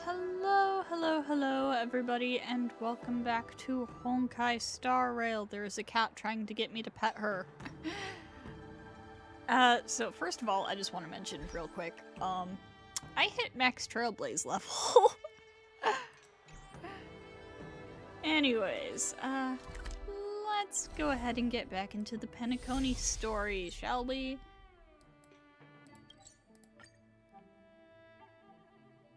Hello everybody, and welcome back to Honkai Star Rail. There's a cat trying to get me to pet her. So first of all, I just want to mention real quick, I hit max Trailblaze level. Anyways, let's go ahead and get back into the Penacony story, shall we?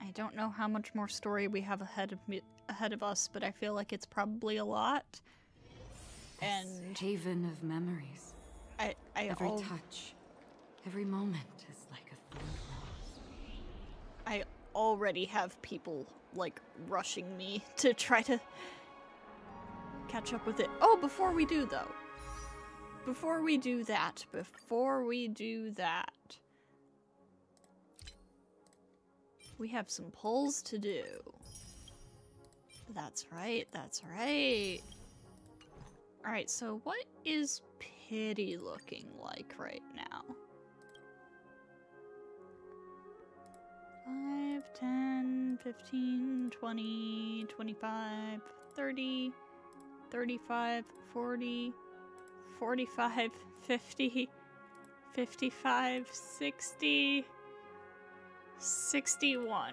I don't know how much more story we have ahead of us, but I feel like it's probably a lot. And this haven of memories. Every touch, every moment is like a thorn rose. I already have people like rushing me to try to catch up with it. Oh, before we do that, we have some pulls to do. That's right. Alright, so what is pity looking like right now? 5, 10, 15, 20, 25, 30, 35, 40, 45, 50, 55, 60... 61.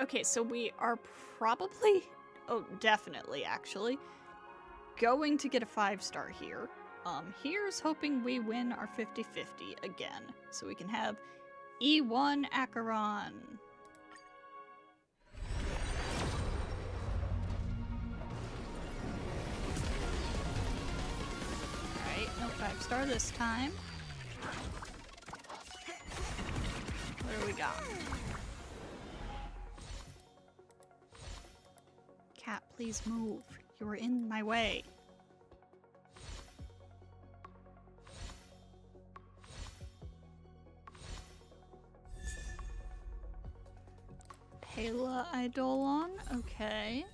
Okay, so we are probably, oh, definitely actually, going to get a 5-star here. Here's hoping we win our 50-50 again, so we can have E1 Acheron. Alright, no 5-star this time. What do we got? Cat, please move. You're in my way. Pela Eidolon, okay.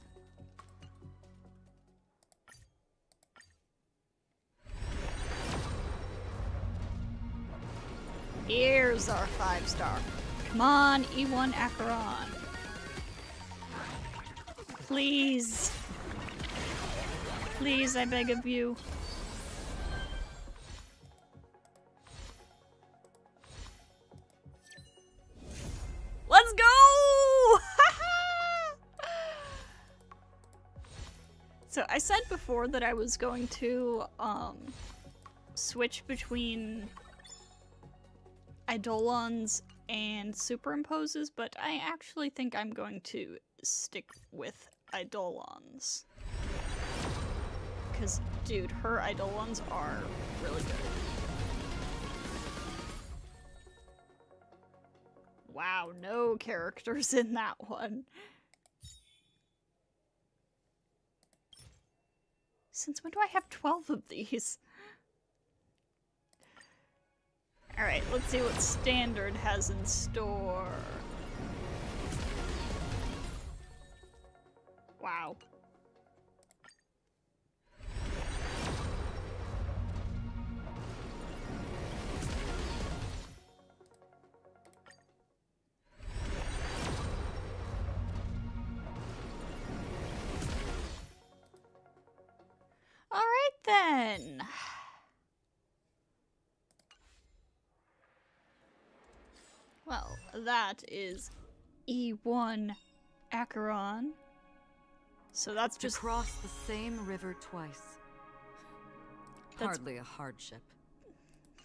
Here's our 5-star. Come on, E1 Acheron. Please. Please, I beg of you. Let's go! So I said before that I was going to switch between Eidolons and superimposes, but I actually think I'm going to stick with Eidolons. Because, dude, her Eidolons are really good. Wow, no characters in that one. Since when do I have 12 of these? Alright, let's see what Standard has in store. Wow. Alright then. Well, that is E1 Acheron. So that's just cross the same river twice. Hardly a hardship.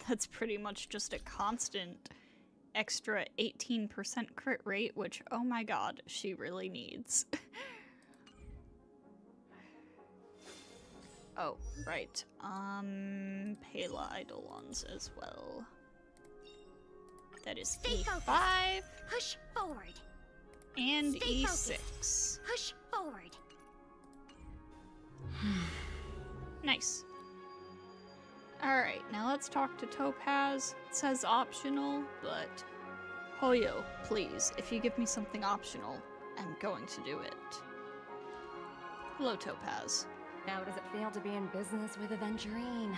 That's pretty much just a constant extra 18% crit rate, which, oh my god, she really needs. Oh, right. Pela Eidolons as well. That is Stay E5 focused. Push forward. and Stay E6. focused. Push forward. Nice. Alright, now let's talk to Topaz. It says optional, but Hoyo, please, if you give me something optional, I'm going to do it. Hello, Topaz. How does it feel to be in business with Aventurine?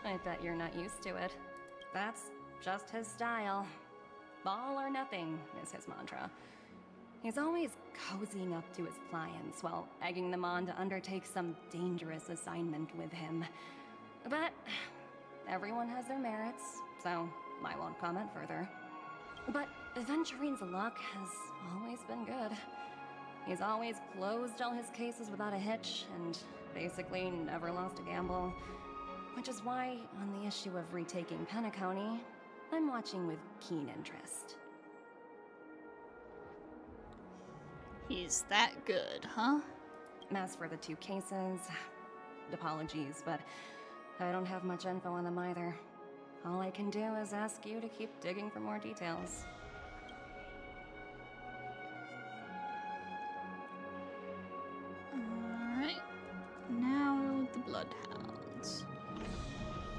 I bet you're not used to it. That's just his style. All or nothing is his mantra. He's always cozying up to his clients while egging them on to undertake some dangerous assignment with him. But everyone has their merits, so I won't comment further. But Aventurine's luck has always been good. He's always closed all his cases without a hitch, and basically never lost a gamble. Which is why, on the issue of retaking Penacony, I'm watching with keen interest. He's that good, huh? As for the 2 cases, apologies, but I don't have much info on them either. All I can do is ask you to keep digging for more details. Alright. Now the Bloodhounds.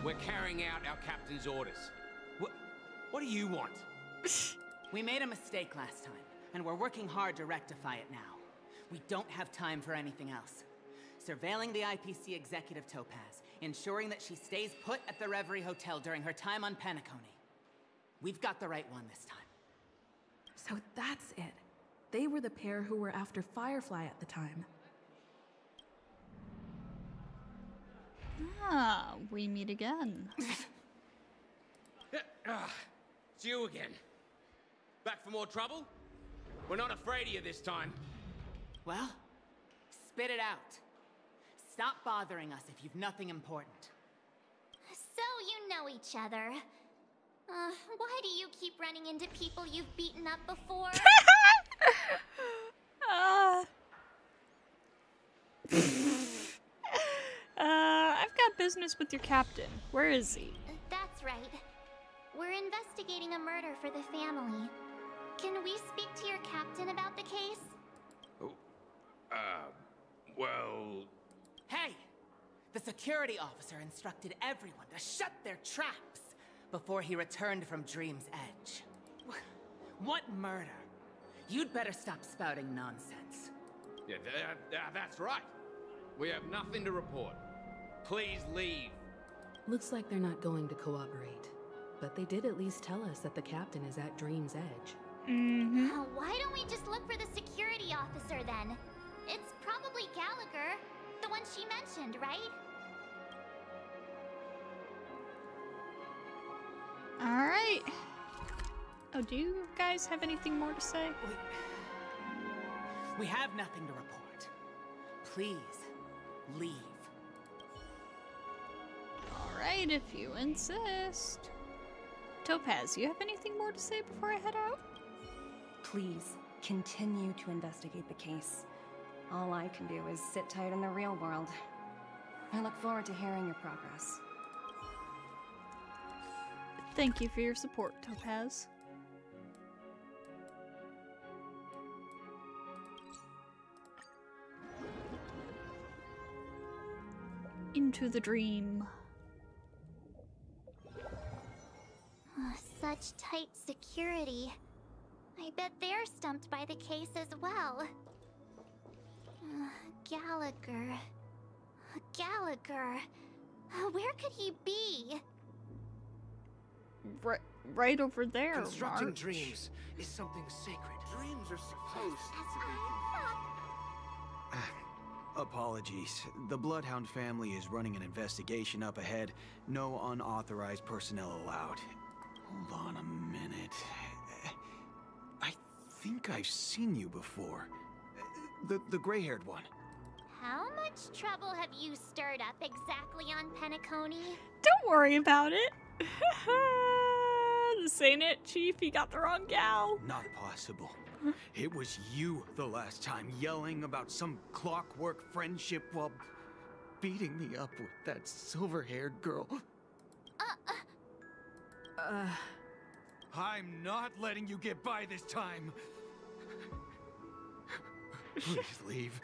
We're carrying out our captain's orders. What do you want? We made a mistake last time, and we're working hard to rectify it now. We don't have time for anything else. Surveilling the IPC executive Topaz, ensuring that she stays put at the Reverie Hotel during her time on Penacony. We've got the right one this time. So that's it. They were the pair who were after Firefly at the time. Ah, we meet again. It's you again. Back for more trouble? We're not afraid of you this time. Well, spit it out. Stop bothering us if you've nothing important. So you know each other. Why do you keep running into people you've beaten up before? I've got business with your captain. Where is he? That's right. We're investigating a murder for the family. Can we speak to your captain about the case? Well... Hey! The security officer instructed everyone to shut their traps before he returned from Dream's Edge. What murder? You'd better stop spouting nonsense. Yeah, that's right. We have nothing to report. Please leave. Looks like they're not going to cooperate. But they did at least tell us that the captain is at Dream's Edge. Mm-hmm. Why don't we just look for the security officer then? It's probably Gallagher, the one she mentioned, right? Alright. Oh, do you guys have anything more to say? We have nothing to report. Please, leave. Alright, if you insist. Topaz, you have anything more to say before I head out? Please, continue to investigate the case. All I can do is sit tight in the real world. I look forward to hearing your progress. Thank you for your support, Topaz. Into the dream. Such tight security. I bet they're stumped by the case as well. Gallagher. Gallagher. Where could he be? Right over there, Constructing March. dreams is something sacred. Dreams are supposed to be... Apologies. The Bloodhound family is running an investigation up ahead. No unauthorized personnel allowed. Hold on a minute. I think I've seen you before. The gray-haired one. How much trouble have you stirred up exactly on Penacony? Don't worry about it. This ain't it, Chief. You got the wrong gal. Not possible. It was you the last time, yelling about some clockwork friendship while beating me up with that silver-haired girl. I'm not letting you get by this time. Please leave,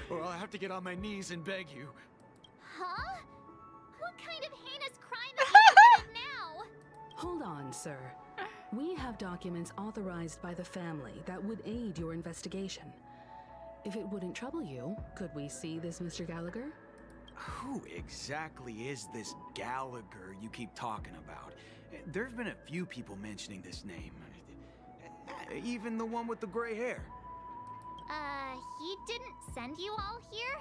or I'll have to get on my knees and beg you. Huh? What kind of heinous crime have you committed now? Hold on, sir. We have documents authorized by the family that would aid your investigation. If it wouldn't trouble you, could we see this Mr. Gallagher? Who exactly is this Gallagher you keep talking about? There's been a few people mentioning this name. Even the one with the gray hair. He didn't send you all here?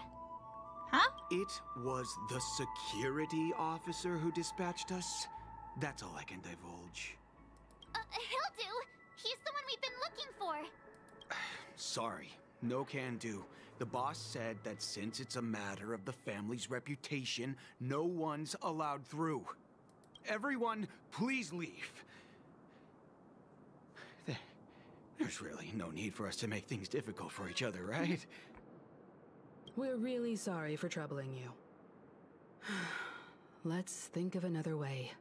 Huh? It was the security officer who dispatched us. That's all I can divulge. He'll do. He's the one we've been looking for. Sorry, no can do. The boss said that since it's a matter of the family's reputation, no one's allowed through. Everyone, please leave. There's really no need for us to make things difficult for each other, right? We're really sorry for troubling you. Let's think of another way.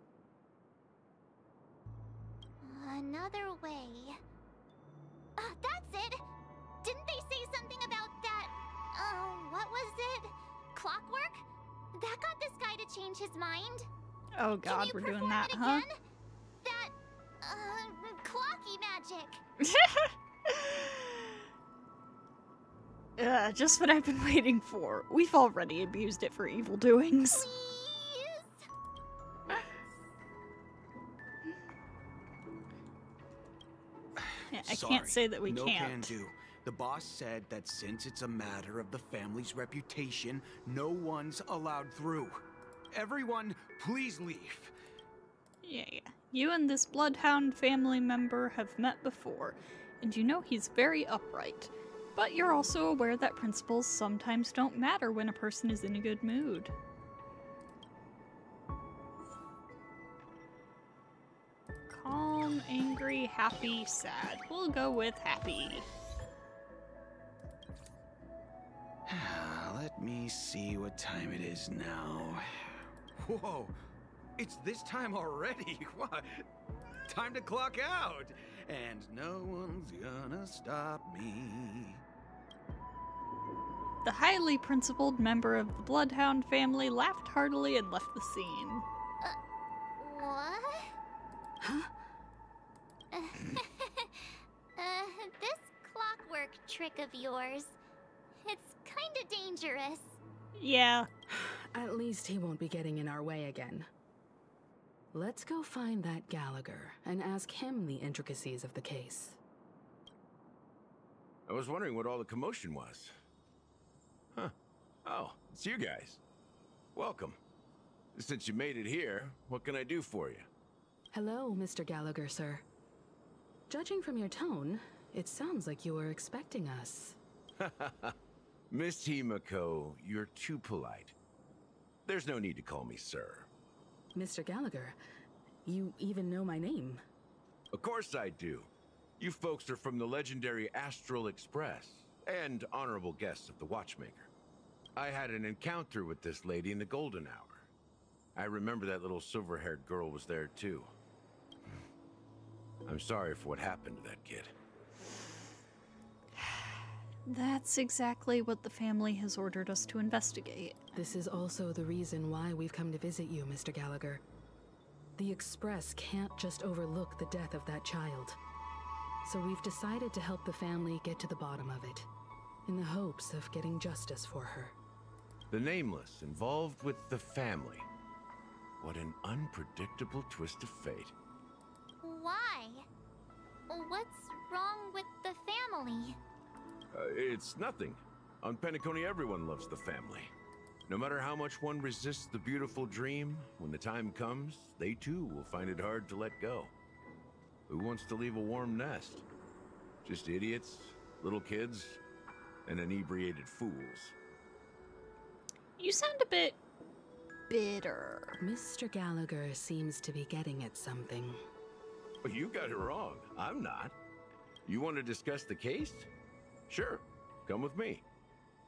Another way. That's it! Didn't they say something about that, what was it? Clockwork? That got this guy to change his mind? Oh god, we're doing that, huh? Again? That, clocky magic. Just what I've been waiting for. We've already abused it for evil doings. Please? Yeah, I can't say that we no can't. Can do. The boss said that since it's a matter of the family's reputation, no one's allowed through. Everyone, please leave. Yeah. You and this Bloodhound family member have met before, and you know he's very upright. But you're also aware that principles sometimes don't matter when a person is in a good mood. Calm, angry, happy, sad. We'll go with happy. Let me see what time it is now. Whoa, it's this time already. What? Time to clock out. And no one's gonna stop me. The highly principled member of the Bloodhound family laughed heartily and left the scene. What? Huh? This clockwork trick of yours, it's kinda dangerous. Yeah. At least he won't be getting in our way again. Let's go find that Gallagher and ask him the intricacies of the case. I was wondering what all the commotion was. Huh. Oh, it's you guys. Welcome. Since you made it here, what can I do for you? Hello, Mr. Gallagher, sir. Judging from your tone, it sounds like you were expecting us. Miss Himiko, you're too polite. There's no need to call me sir. Mr. Gallagher, you even know my name. Of course I do. You folks are from the legendary Astral Express, and honorable guests of the Watchmaker. I had an encounter with this lady in the Golden Hour. I remember that little silver-haired girl was there too. I'm sorry for what happened to that kid. That's exactly what the family has ordered us to investigate. This is also the reason why we've come to visit you, Mr. Gallagher. The Express can't just overlook the death of that child. So we've decided to help the family get to the bottom of it, in the hopes of getting justice for her. The Nameless involved with the family. What an unpredictable twist of fate. Why? What's wrong with the family? It's nothing. On Penacony, everyone loves the family. No matter how much one resists the beautiful dream, when the time comes, they too will find it hard to let go. Who wants to leave a warm nest? Just idiots, little kids, and inebriated fools. You sound a bit bitter. Mr. Gallagher seems to be getting at something. Well, you got it wrong. I'm not. You want to discuss the case? Sure, come with me.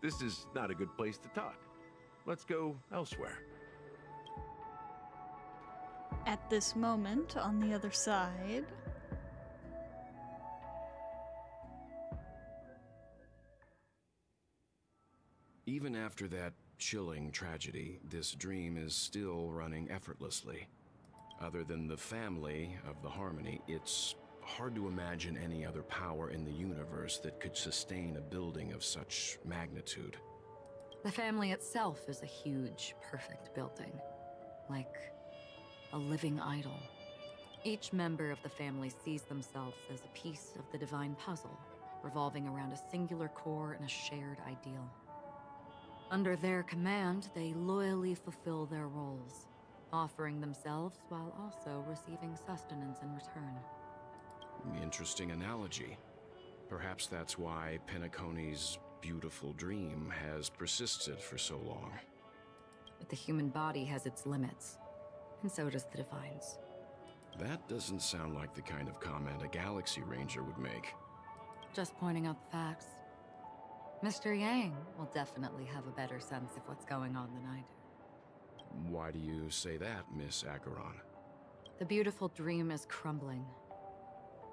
This is not a good place to talk. Let's go elsewhere. At this moment, on the other side... Even after that chilling tragedy, this dream is still running effortlessly. Other than the family of the Harmony, it's hard to imagine any other power in the universe that could sustain a building of such magnitude. The family itself is a huge, perfect building. Like a living idol. Each member of the family sees themselves as a piece of the divine puzzle. revolving around a singular core and a shared ideal. Under their command, they loyally fulfill their roles, offering themselves while also receiving sustenance in return. Interesting analogy. Perhaps that's why Penacony's beautiful dream has persisted for so long. But the human body has its limits, and so does the Divine's. That doesn't sound like the kind of comment a Galaxy Ranger would make. Just pointing out the facts. Mr. Yang will definitely have a better sense of what's going on than I do. Why do you say that, Miss Acheron? The beautiful dream is crumbling.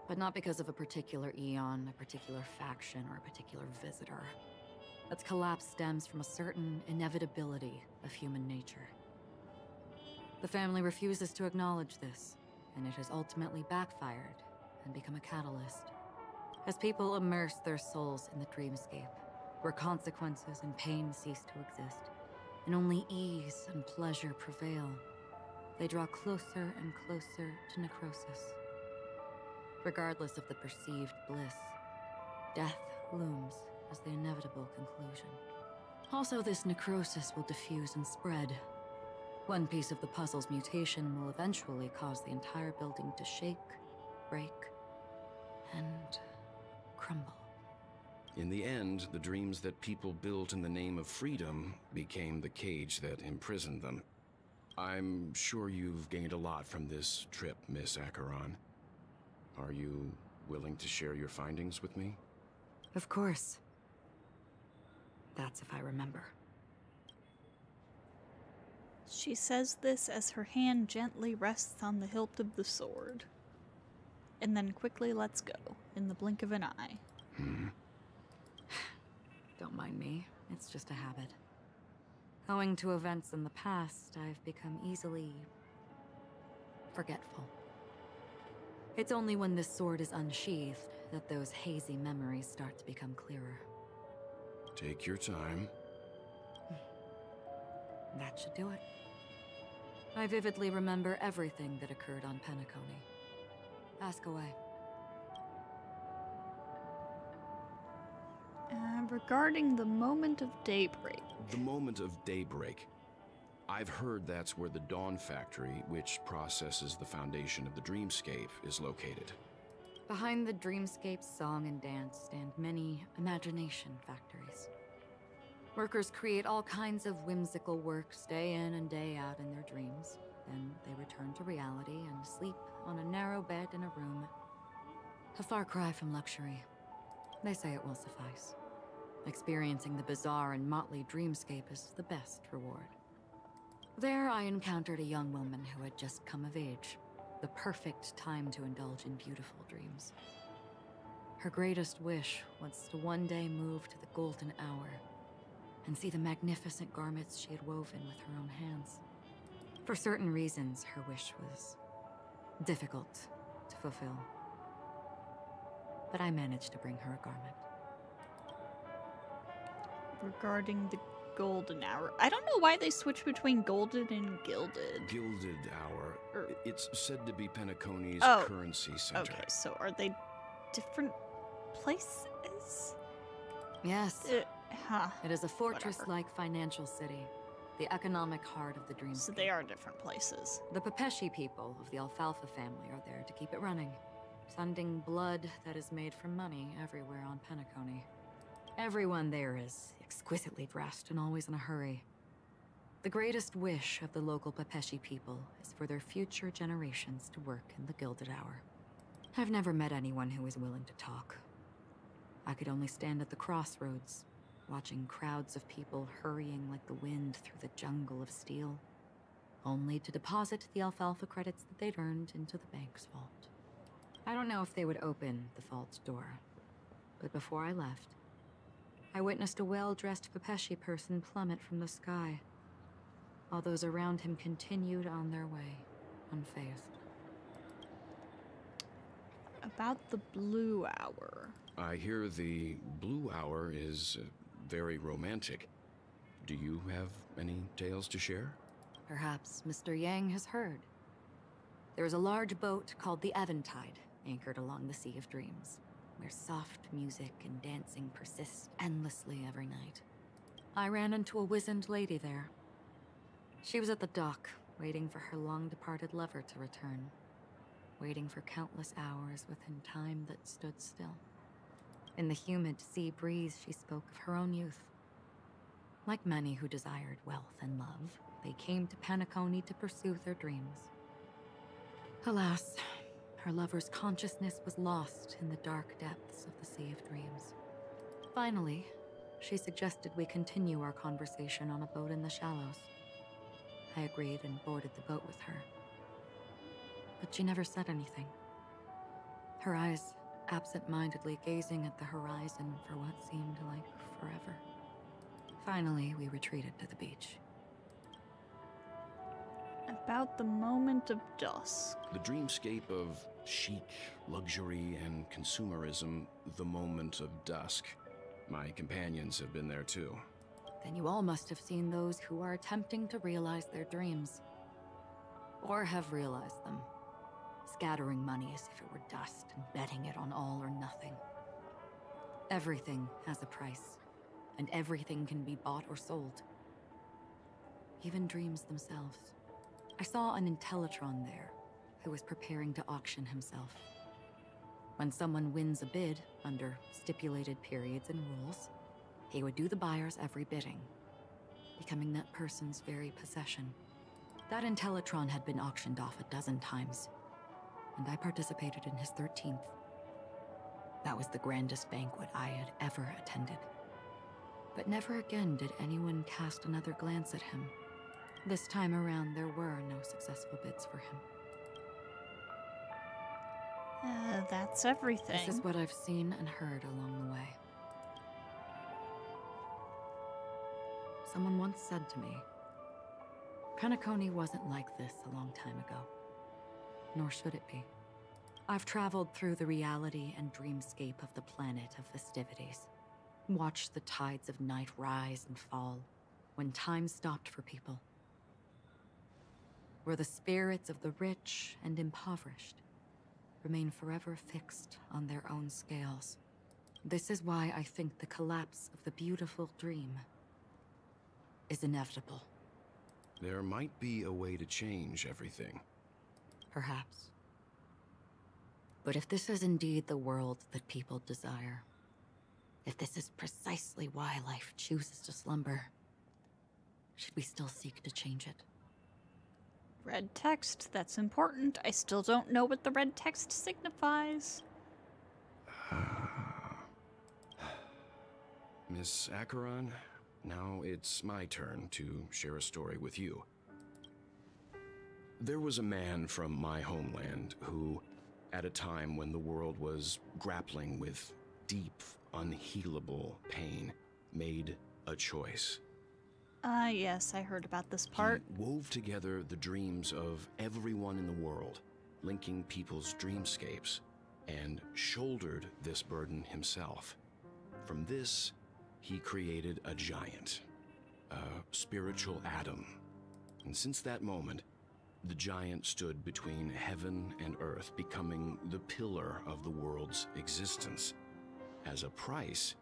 But not because of a particular eon, a particular faction, or a particular visitor. Its collapse stems from a certain inevitability of human nature. The family refuses to acknowledge this, and it has ultimately backfired and become a catalyst. As people immerse their souls in the dreamscape, where consequences and pain cease to exist, and only ease and pleasure prevail, they draw closer and closer to necrosis. Regardless of the perceived bliss, death looms as the inevitable conclusion. Also, this necrosis will diffuse and spread. One piece of the puzzle's mutation will eventually cause the entire building to shake, break, and crumble. In the end, the dreams that people built in the name of freedom became the cage that imprisoned them. I'm sure you've gained a lot from this trip, Miss Acheron. Are you willing to share your findings with me? Of course. That's if I remember. She says this as her hand gently rests on the hilt of the sword, and then quickly lets go in the blink of an eye. Don't mind me, it's just a habit. Owing to events in the past, I've become easily forgetful. It's only when this sword is unsheathed that those hazy memories start to become clearer. Take your time. That should do it. I vividly remember everything that occurred on Penacony. Ask away. Regarding the moment of daybreak. The moment of daybreak. I've heard that's where the Dawn Factory, which processes the foundation of the dreamscape, is located. Behind the dreamscape's song and dance stand many imagination factories. Workers create all kinds of whimsical works day in and day out in their dreams. Then they return to reality and sleep on a narrow bed in a room. A far cry from luxury. They say it will suffice. Experiencing the bizarre and motley dreamscape is the best reward. There I encountered a young woman who had just come of age. The perfect time to indulge in beautiful dreams. Her greatest wish was to one day move to the golden hour and see the magnificent garments she had woven with her own hands. For certain reasons, her wish was difficult to fulfill. But I managed to bring her a garment. Regarding the golden hour. I don't know why they switch between golden and gilded. Gilded Hour. It's said to be Penacony's currency center. Okay, so are they different places? Yes. It is a fortress-like financial city. The economic heart of the dreamscape. So they are different places. The Pepeshi people of the Alfalfa family are there to keep it running. Sending blood that is made from money everywhere on Penacony. Everyone there is exquisitely dressed and always in a hurry. The greatest wish of the local Pepeshi people is for their future generations to work in the Gilded Hour. I've never met anyone who is willing to talk. I could only stand at the crossroads, watching crowds of people hurrying like the wind through the jungle of steel, only to deposit the Alfalfa credits that they'd earned into the bank's vault. I don't know if they would open the vault's door, but before I left, I witnessed a well-dressed Pepeshi person plummet from the sky, while those around him continued on their way, unfazed. About the Blue Hour. I hear the Blue Hour is very romantic. Do you have any tales to share? Perhaps Mr. Yang has heard. There is a large boat called the Eventide, anchored along the Sea of Dreams. where soft music and dancing persist endlessly every night. I ran into a wizened lady there. She was at the dock, waiting for her long-departed lover to return, waiting for countless hours within time that stood still. In the humid sea breeze, she spoke of her own youth. Like many who desired wealth and love, they came to Penacony to pursue their dreams. Alas, her lover's consciousness was lost in the dark depths of the Sea of Dreams. Finally, she suggested we continue our conversation on a boat in the shallows. I agreed and boarded the boat with her. But she never said anything. Her eyes absent-mindedly gazing at the horizon for what seemed like forever. Finally, we retreated to the beach. About the moment of dusk. The dreamscape of chic, luxury, and consumerism, the moment of dusk. My companions have been there too. Then you all must have seen those who are attempting to realize their dreams. Or have realized them. Scattering money as if it were dust and betting it on all or nothing. Everything has a price, and everything can be bought or sold. Even dreams themselves. I saw an Intellitron there, who was preparing to auction himself. When someone wins a bid, under stipulated periods and rules, he would do the buyer's every bidding, becoming that person's very possession. That Intellitron had been auctioned off 12 times, and I participated in his 13th. That was the grandest banquet I had ever attended. But never again did anyone cast another glance at him. This time around, there were no successful bids for him. That's everything. This is what I've seen and heard along the way. Someone once said to me, Penacony wasn't like this a long time ago. Nor should it be. I've traveled through the reality and dreamscape of the planet of festivities. Watched the tides of night rise and fall when time stopped for people. Where the spirits of the rich and impoverished remain forever fixed on their own scales. This is why I think the collapse of the beautiful dream is inevitable. There might be a way to change everything. Perhaps. But if this is indeed the world that people desire, if this is precisely why life chooses to slumber, should we still seek to change it? Red text, that's important. I still don't know what the red text signifies. Miss Acheron, now it's my turn to share a story with you. There was a man from my homeland who, at a time when the world was grappling with deep, unhealable pain, made a choice. Yes, I heard about this part. He wove together the dreams of everyone in the world, linking people's dreamscapes, and shouldered this burden himself. From this, he created a giant, a spiritual atom. And since that moment, the giant stood between heaven and earth, becoming the pillar of the world's existence. As a price,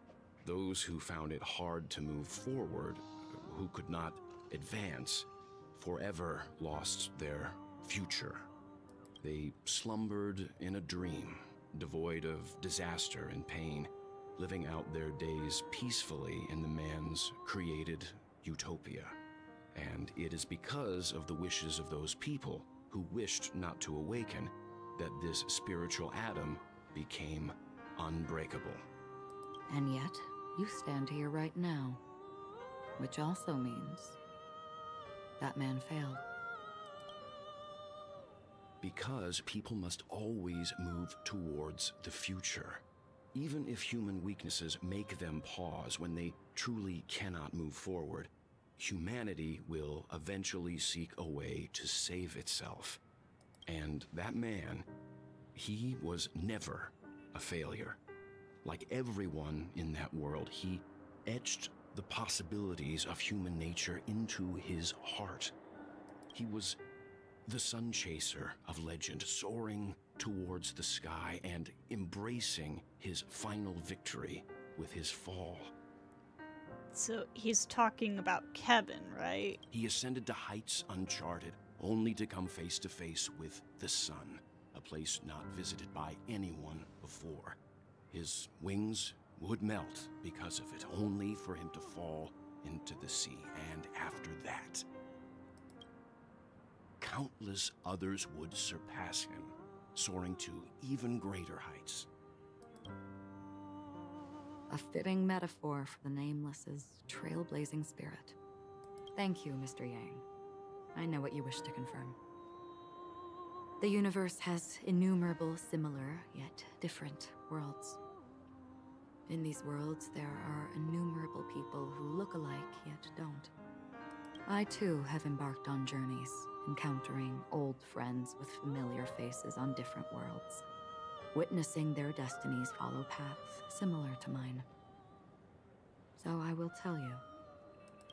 those who found it hard to move forward, who could not advance, forever lost their future. They slumbered in a dream, devoid of disaster and pain, living out their days peacefully in the man's created utopia. And it is because of the wishes of those people who wished not to awaken that this spiritual atom became unbreakable. And yet, you stand here right now. Which also means that man failed. Because people must always move towards the future. Even if human weaknesses make them pause when they truly cannot move forward, humanity will eventually seek a way to save itself. And that man, he was never a failure. Like everyone in that world, he etched the possibilities of human nature into his heart. He was the sun chaser of legend, soaring towards the sky and embracing his final victory with his fall. So he's talking about Kevin, right? He ascended to heights uncharted, only to come face to face with the sun, a place not visited by anyone before. His wings would melt because of it, only for him to fall into the sea. And after that, countless others would surpass him, soaring to even greater heights. A fitting metaphor for the Nameless's trailblazing spirit. Thank you, Mr. Yang. I know what you wish to confirm. The universe has innumerable similar, yet different worlds. In these worlds, there are innumerable people who look alike, yet don't. I, too, have embarked on journeys, encountering old friends with familiar faces on different worlds, witnessing their destinies follow paths similar to mine. So I will tell you,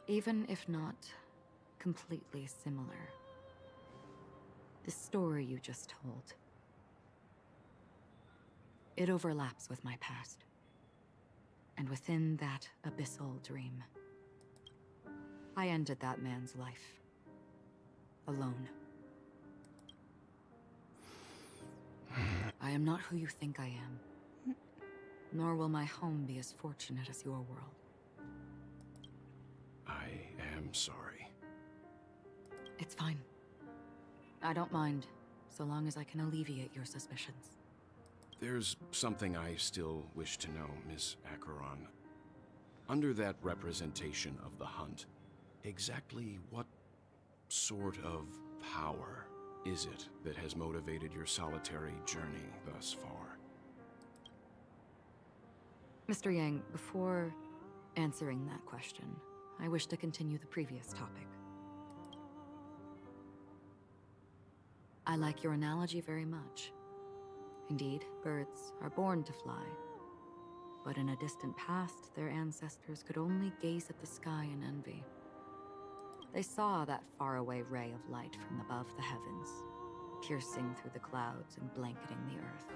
even if not completely similar, the story you just told, it overlaps with my past. And within that abyssal dream, I ended that man's life. Alone. I am not who you think I am. Nor will my home be as fortunate as your world. I am sorry. It's fine. I don't mind, so long as I can alleviate your suspicions. There's something I still wish to know, Miss Acheron. Under that representation of the hunt, exactly what sort of power is it that has motivated your solitary journey thus far? Mr. Yang, before answering that question, I wish to continue the previous topic. I like your analogy very much. Indeed, birds are born to fly. But in a distant past, their ancestors could only gaze at the sky in envy. They saw that faraway ray of light from above the heavens, piercing through the clouds and blanketing the earth.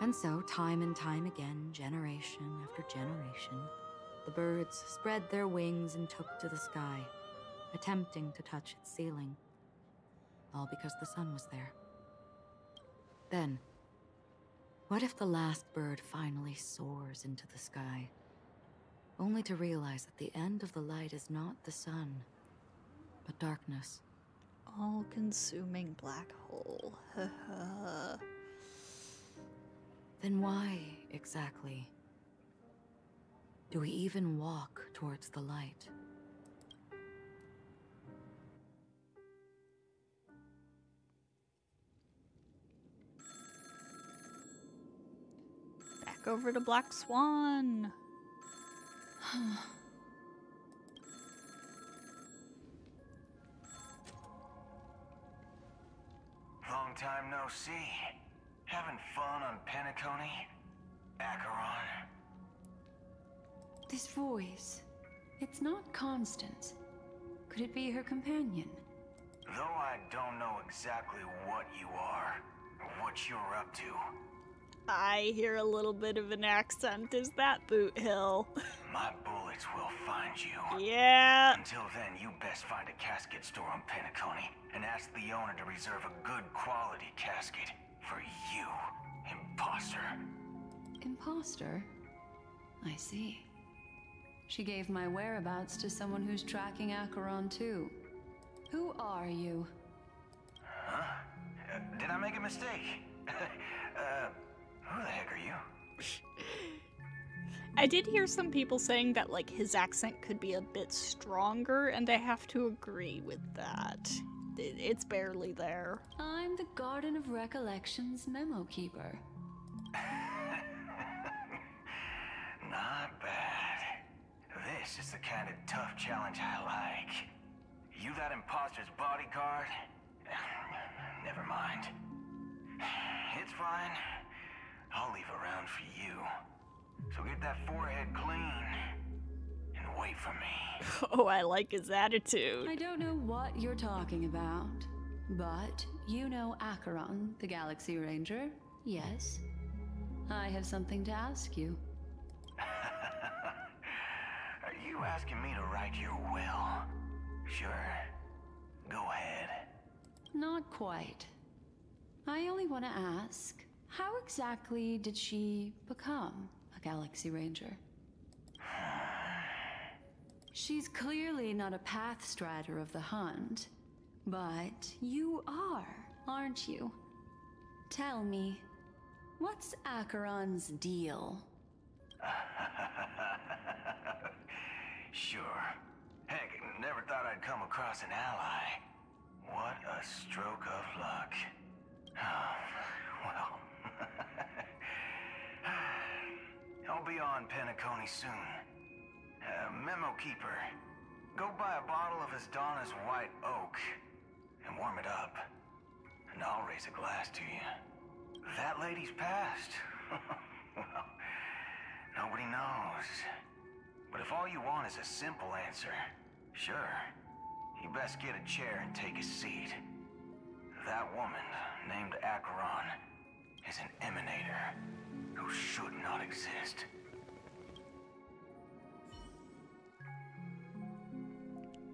And so, time and time again, generation after generation, the birds spread their wings and took to the sky, attempting to touch its ceiling, all because the sun was there. Then, what if the last bird finally soars into the sky, only to realize that the end of the light is not the sun, but darkness? All-consuming black hole. Then why, exactly, do we even walk towards the light? Back over to Black Swan. Long time no see. Having fun on Penacony? Acheron? This voice, it's not Constance. Could it be her companion? Though I don't know exactly what you are, or what you're up to. I hear a little bit of an accent. Is that Boot Hill? My bullets will find you. Yeah. Until then, you best find a casket store on Penacony and ask the owner to reserve a good quality casket for you, imposter. Imposter? I see. She gave my whereabouts to someone who's tracking Acheron too. Who are you? Huh? Did I make a mistake? Who the heck are you? I did hear some people saying that, like, his accent could be a bit stronger, and I have to agree with that. It's barely there. I'm the Garden of Recollection's memo keeper. Not bad. This is the kind of tough challenge I like. You that imposter's bodyguard? Never mind. It's fine. I'll leave a round for you. So get that forehead clean and wait for me. Oh, I like his attitude. I don't know what you're talking about. But you know Acheron, the Galaxy Ranger, yes? I have something to ask you. Are you asking me to write your will? Sure. Go ahead. Not quite. I only want to ask, how exactly did she become a Galaxy Ranger? She's clearly not a path strider of the hunt, but you are, aren't you? Tell me, what's Acheron's deal? Sure. Heck, never thought I'd come across an ally. What a stroke of luck. Well, I'll be on Penacony soon. Memo Keeper, go buy a bottle of Donna's White Oak and warm it up, and I'll raise a glass to you. That lady's passed. Well, nobody knows. But if all you want is a simple answer, sure, you best get a chair and take a seat. That woman, named Acheron, is an emanator who should not exist.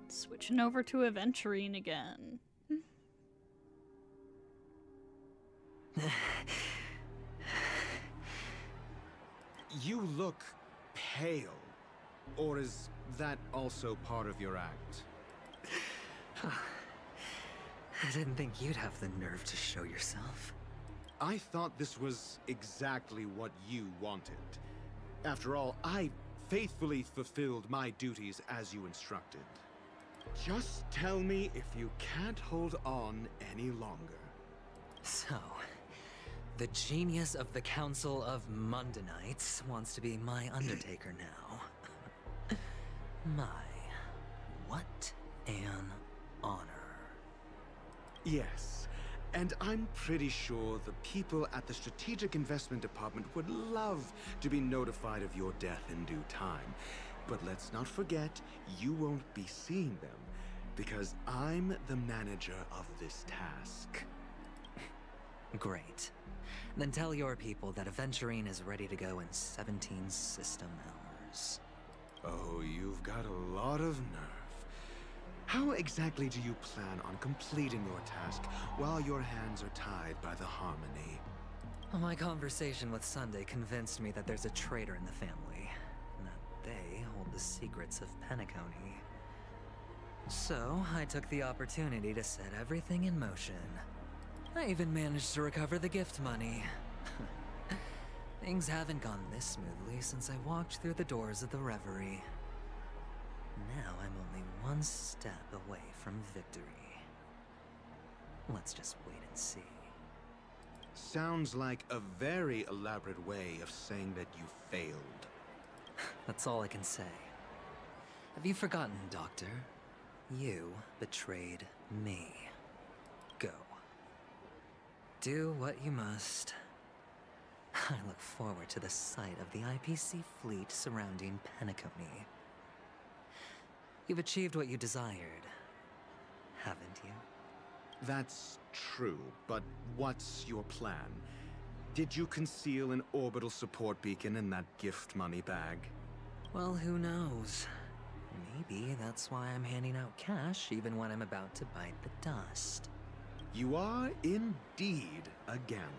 Switching over to Aventurine again. You look pale. Or is that also part of your act? I didn't think you'd have the nerve to show yourself. I thought this was exactly what you wanted. After all, I faithfully fulfilled my duties as you instructed. Just tell me if you can't hold on any longer. So, the genius of the Council of Mundanites wants to be my Undertaker now. My, what an honor. Yes, and I'm pretty sure the people at the Strategic Investment Department would love to be notified of your death in due time. But let's not forget, you won't be seeing them, because I'm the manager of this task. Great. Then tell your people that Aventurine is ready to go in 17 system hours. Oh, you've got a lot of nerve. How exactly do you plan on completing your task while your hands are tied by the Harmony? My conversation with Sunday convinced me that there's a traitor in the family, and that they hold the secrets of Penacony. So, I took the opportunity to set everything in motion. I even managed to recover the gift money. Things haven't gone this smoothly since I walked through the doors of the Reverie. Now I'm only one step away from victory. Let's just wait and see. Sounds like a very elaborate way of saying that you failed. That's all I can say. Have you forgotten, Doctor? You betrayed me. Go. Do what you must. I look forward to the sight of the IPC fleet surrounding Penacony. You've achieved what you desired, haven't you? That's true, but what's your plan? Did you conceal an orbital support beacon in that gift money bag? Well, who knows? Maybe that's why I'm handing out cash even when I'm about to bite the dust. You are indeed a gambler.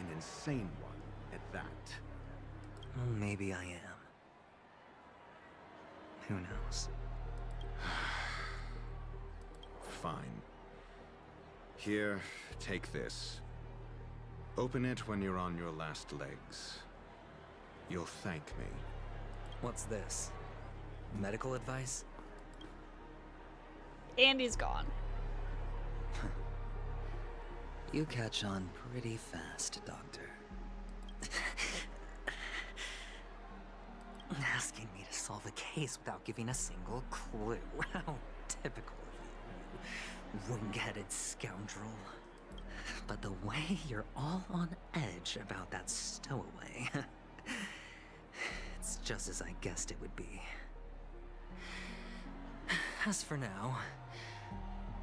An insane one, at that. Well, maybe I am. Who knows? Fine. Here, take this. Open it when you're on your last legs. You'll thank me. What's this? Medical advice? Andy's gone. You catch on pretty fast, Doctor. Asking me to solve a case without giving a single clue. How typical of you, wing-headed scoundrel. But the way you're all on edge about that stowaway, it's just as I guessed it would be. As for now,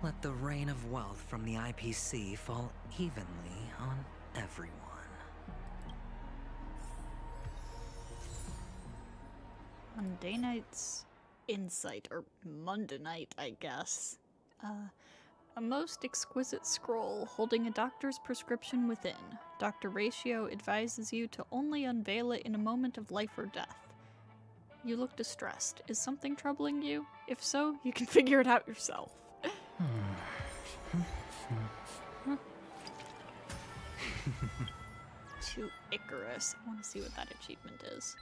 Let the rain of wealth from the IPC fall evenly on everyone. Mundanite's insight, or Mundanite, I guess. A most exquisite scroll holding a doctor's prescription within. Dr. Ratio advises you to only unveil it in a moment of life or death. You look distressed. Is something troubling you? If so, you can figure it out yourself. To Icarus. I want to see what that achievement is.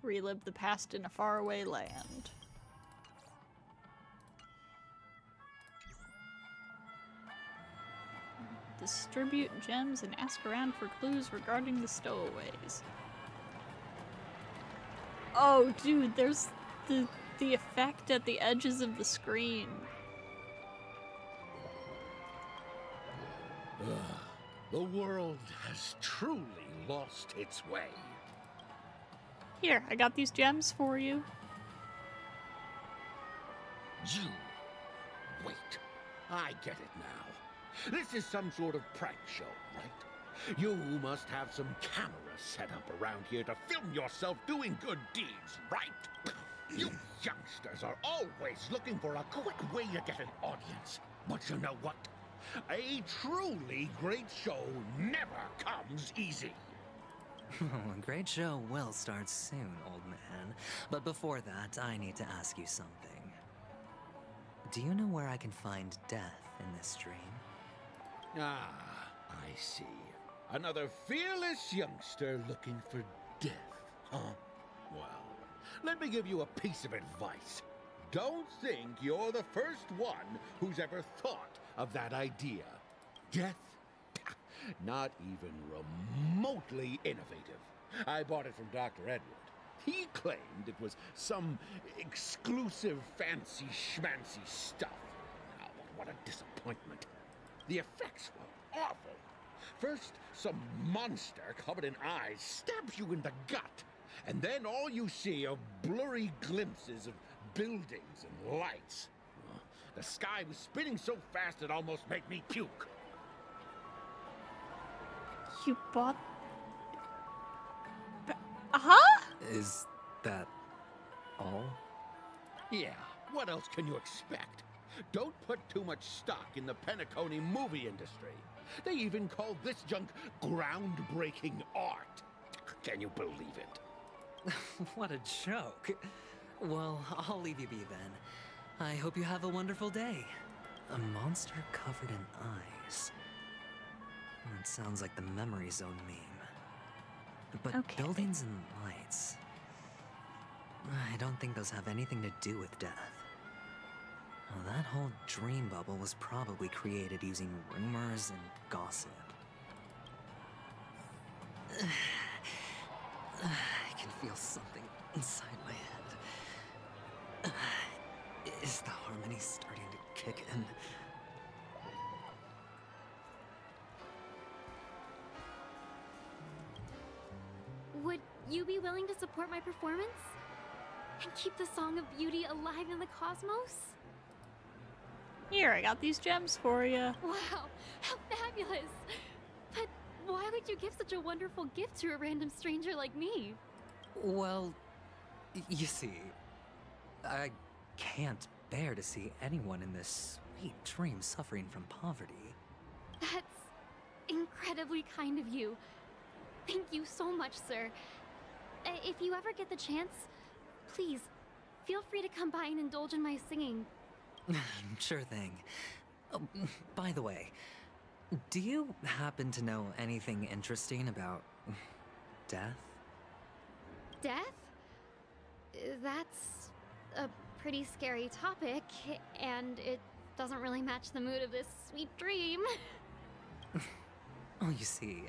Relive the past in a faraway land. Distribute gems and ask around for clues regarding the stowaways. Oh, dude, there's the effect at the edges of the screen. The world has truly lost its way. Here, I got these gems for you. You... Wait. I get it now. This is some sort of prank show, right? You must have some cameras set up around here to film yourself doing good deeds, right? You youngsters are always looking for a quick way to get an audience. But you know what? A truly great show never comes easy. A great show will start soon, old man. But before that, I need to ask you something. Do you know where I can find death in this dream? Ah, I see. Another fearless youngster looking for death, huh? Well, let me give you a piece of advice. Don't think you're the first one who's ever thought of that idea. Death? Not even remotely innovative. I bought it from Dr. Edward. He claimed it was some exclusive fancy schmancy stuff. Oh, what a disappointment. The effects were awful. First, some monster covered in eyes stabs you in the gut, and then all you see are blurry glimpses of buildings and lights. The sky was spinning so fast it almost made me puke. You bought... Huh? Is that all? Yeah, what else can you expect? Don't put too much stock in the Penacony movie industry. They even call this junk groundbreaking art. Can you believe it? What a joke. Well, I'll leave you be then. I hope you have a wonderful day. A monster covered in eyes. That sounds like the Memory Zone meme. But okay. Buildings and lights... I don't think those have anything to do with death. Well, that whole dream bubble was probably created using rumors and gossip. I can feel something inside my head. Is the harmony starting to kick in? Would you be willing to support my performance? And keep the Song of Beauty alive in the cosmos? Here, I got these gems for you. Wow, how fabulous! But why would you give such a wonderful gift to a random stranger like me? Well, you see, I can't bear to see anyone in this sweet dream suffering from poverty. That's incredibly kind of you. Thank you so much, sir. If you ever get the chance, please, feel free to come by and indulge in my singing. Sure thing. Oh, by the way, do you happen to know anything interesting about death? Death? That's a pretty scary topic, and it doesn't really match the mood of this sweet dream. Oh, you see,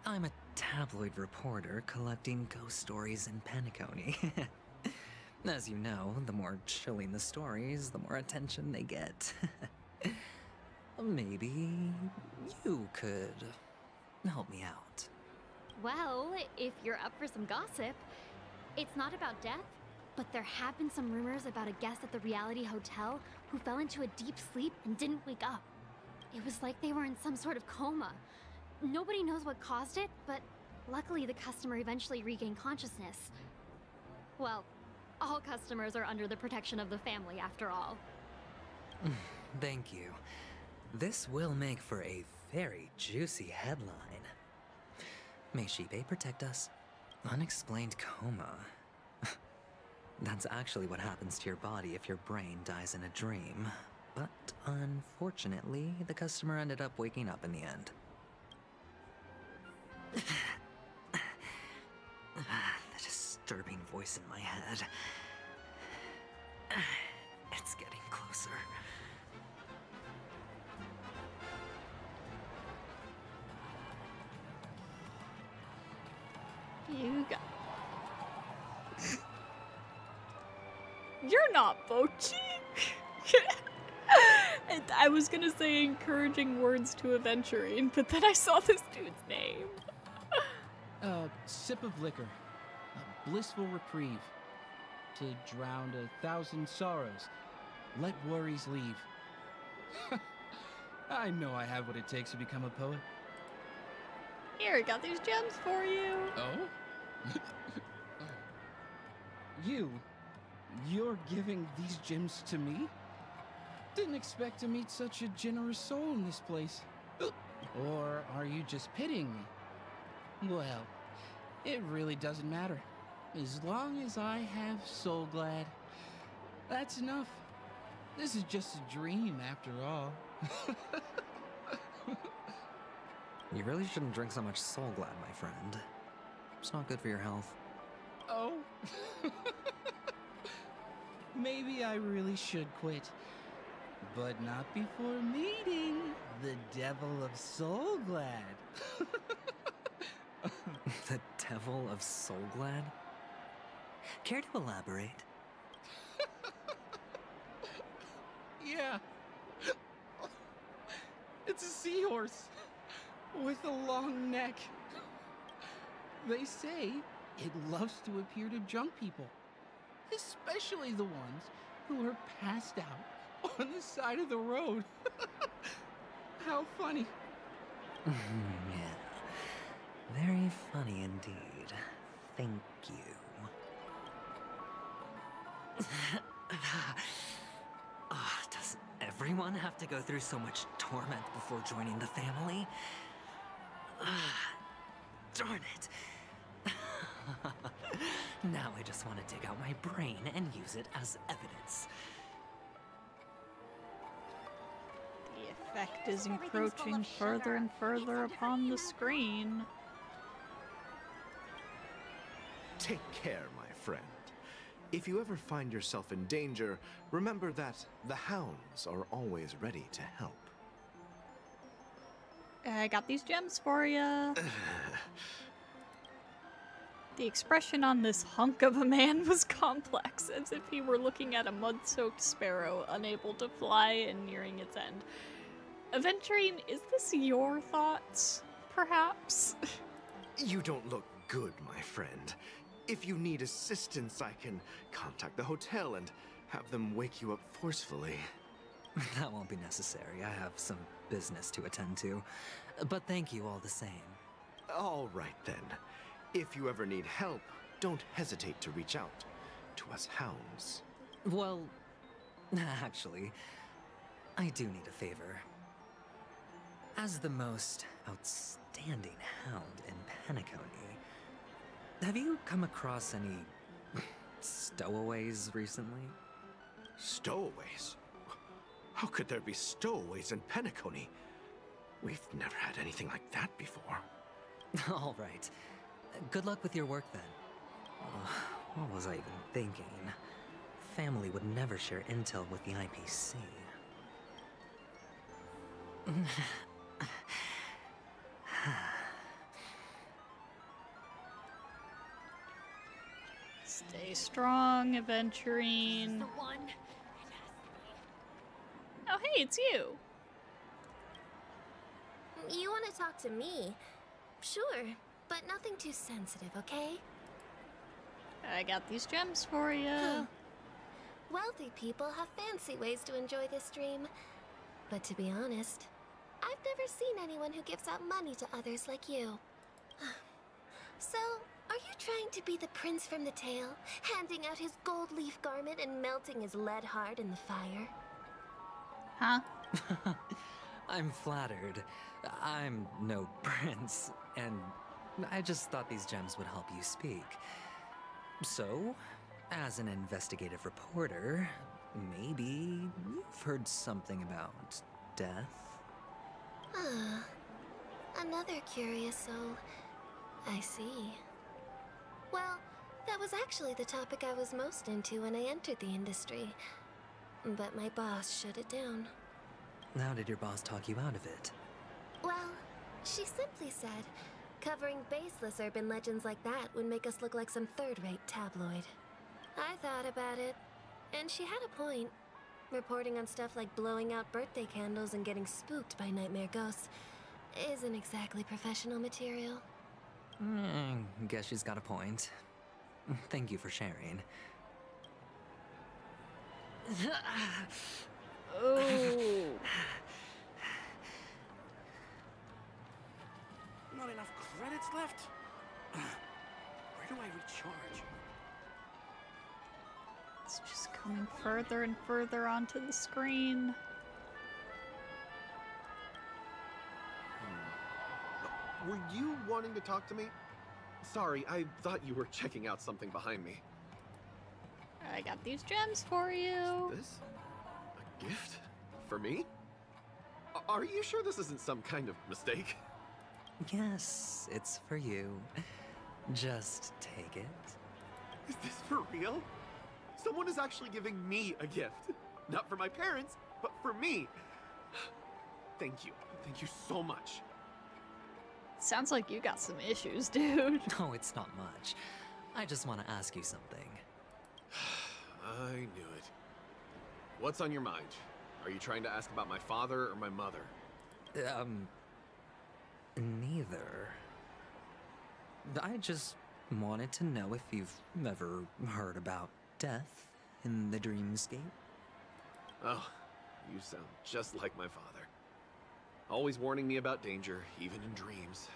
I'm a tabloid reporter collecting ghost stories in Penacony. As you know, the more chilling the stories, the more attention they get. Maybe you could help me out. Well, if you're up for some gossip, it's not about death, But there have been some rumors about a guest at the reality hotel who fell into a deep sleep and didn't wake up. It was like they were in some sort of coma. Nobody knows what caused it, but luckily the customer eventually regained consciousness. Well, all customers are under the protection of the family, after all. Thank you. This will make for a very juicy headline. May Shibe protect us. Unexplained coma. That's actually what happens to your body if your brain dies in a dream. But unfortunately, the customer ended up waking up in the end. The disturbing voice in my head. It's getting closer. You got... You're not Bochi! I was gonna say encouraging words to Aventurine, but then I saw this dude's name. Sip of liquor. A blissful reprieve. To drown 1,000 sorrows. Let worries leave. I know I have what it takes to become a poet. Here, I got these gems for you. Oh? You're giving these gems to me? Didn't expect to meet such a generous soul in this place. Or are you just pitying me? Well, it really doesn't matter. As long as I have Soul Glad, that's enough. This is just a dream after all. You really shouldn't drink so much Soul Glad, my friend. It's not good for your health. Oh? Maybe I really should quit. But not before meeting the Devil of Soul Glad. The Devil of Soul Glad? Care to elaborate? Yeah. It's a seahorse with a long neck. They say it loves to appear to drunk people, especially the ones who are passed out on the side of the road. How funny. Yeah. Very funny indeed. Thank you. Does everyone have to go through so much torment before joining the family? Darn it. Now I just want to dig out my brain and use it as evidence. The effect is encroaching further and further upon the screen. Take care, my friend. If you ever find yourself in danger, remember that the hounds are always ready to help. I got these gems for you. The expression on this hunk of a man was complex, as if he were looking at a mud-soaked sparrow, unable to fly and nearing its end. Aventurine, is this your thoughts, perhaps? You don't look good, my friend. If you need assistance, I can contact the hotel and have them wake you up forcefully. That won't be necessary. I have some business to attend to. But thank you all the same. All right, then. If you ever need help, don't hesitate to reach out to us hounds. Well, actually, I do need a favor. As the most outstanding hound in Penacony, have you come across any stowaways recently? Stowaways? How could there be stowaways in Penacony? We've never had anything like that before. All right. Good luck with your work, then. What was I even thinking? Family would never share intel with the IPC. Stay strong, Aventurine. Oh, hey, it's you. You want to talk to me? Sure, but nothing too sensitive, okay? I got these gems for you. Wealthy people have fancy ways to enjoy this dream. But to be honest, I've never seen anyone who gives out money to others like you. So, are you trying to be the prince from the tale, handing out his gold leaf garment and melting his lead heart in the fire? Huh? I'm flattered. I'm no prince, and I just thought these gems would help you speak. So, as an investigative reporter, maybe you've heard something about death? Ah, another curious soul. I see. Well, that was actually the topic I was most into when I entered the industry. But my boss shut it down. How did your boss talk you out of it? Well, she simply said, covering baseless urban legends like that would make us look like some third-rate tabloid. I thought about it, and she had a point. Reporting on stuff like blowing out birthday candles and getting spooked by nightmare ghosts isn't exactly professional material. Guess she's got a point. Thank you for sharing. Oh. Not enough credits left? Where do I recharge? It's just coming further and further onto the screen. Were you wanting to talk to me? Sorry, I thought you were checking out something behind me. I got these gems for you. Is this a gift? For me? Are you sure this isn't some kind of mistake? Yes, it's for you. Just take it. Is this for real? Someone is actually giving me a gift. Not for my parents, but for me. Thank you. Thank you so much. Sounds like you got some issues, dude. No, it's not much. I just want to ask you something. I knew it. What's on your mind? Are you trying to ask about my father or my mother? Neither. I just wanted to know if you've ever heard about death in the dreamscape. Oh, you sound just like my father. Always warning me about danger, even in dreams.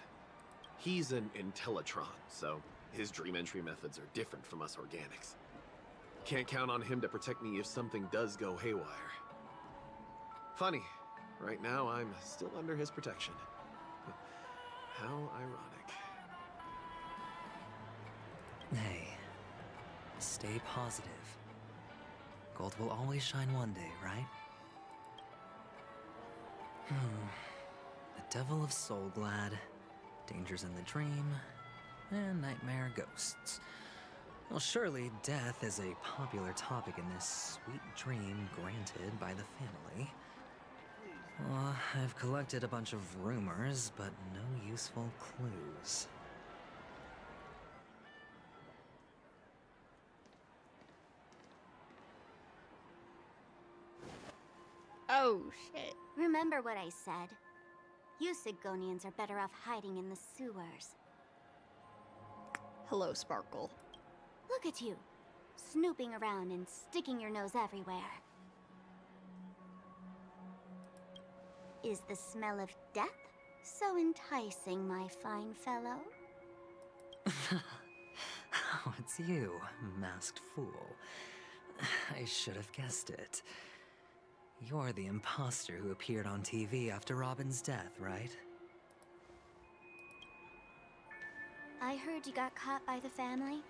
He's an Intellitron, so his dream entry methods are different from us organics. Can't count on him to protect me if something does go haywire. Funny, right now I'm still under his protection. How ironic. Hey, stay positive. Gold will always shine one day, right? The Devil of Soulglad, Dangers in the Dream, and Nightmare Ghosts. Well, surely death is a popular topic in this sweet dream granted by the family. Well, I've collected a bunch of rumors, but no useful clues. Oh, shit. Remember what I said. You Sigonians are better off hiding in the sewers. Hello, Sparkle. Look at you, snooping around and sticking your nose everywhere. Is the smell of death so enticing, my fine fellow? Oh, it's you, masked fool. I should have guessed it. You're the imposter who appeared on TV after Robin's death, right? I heard you got caught by the family.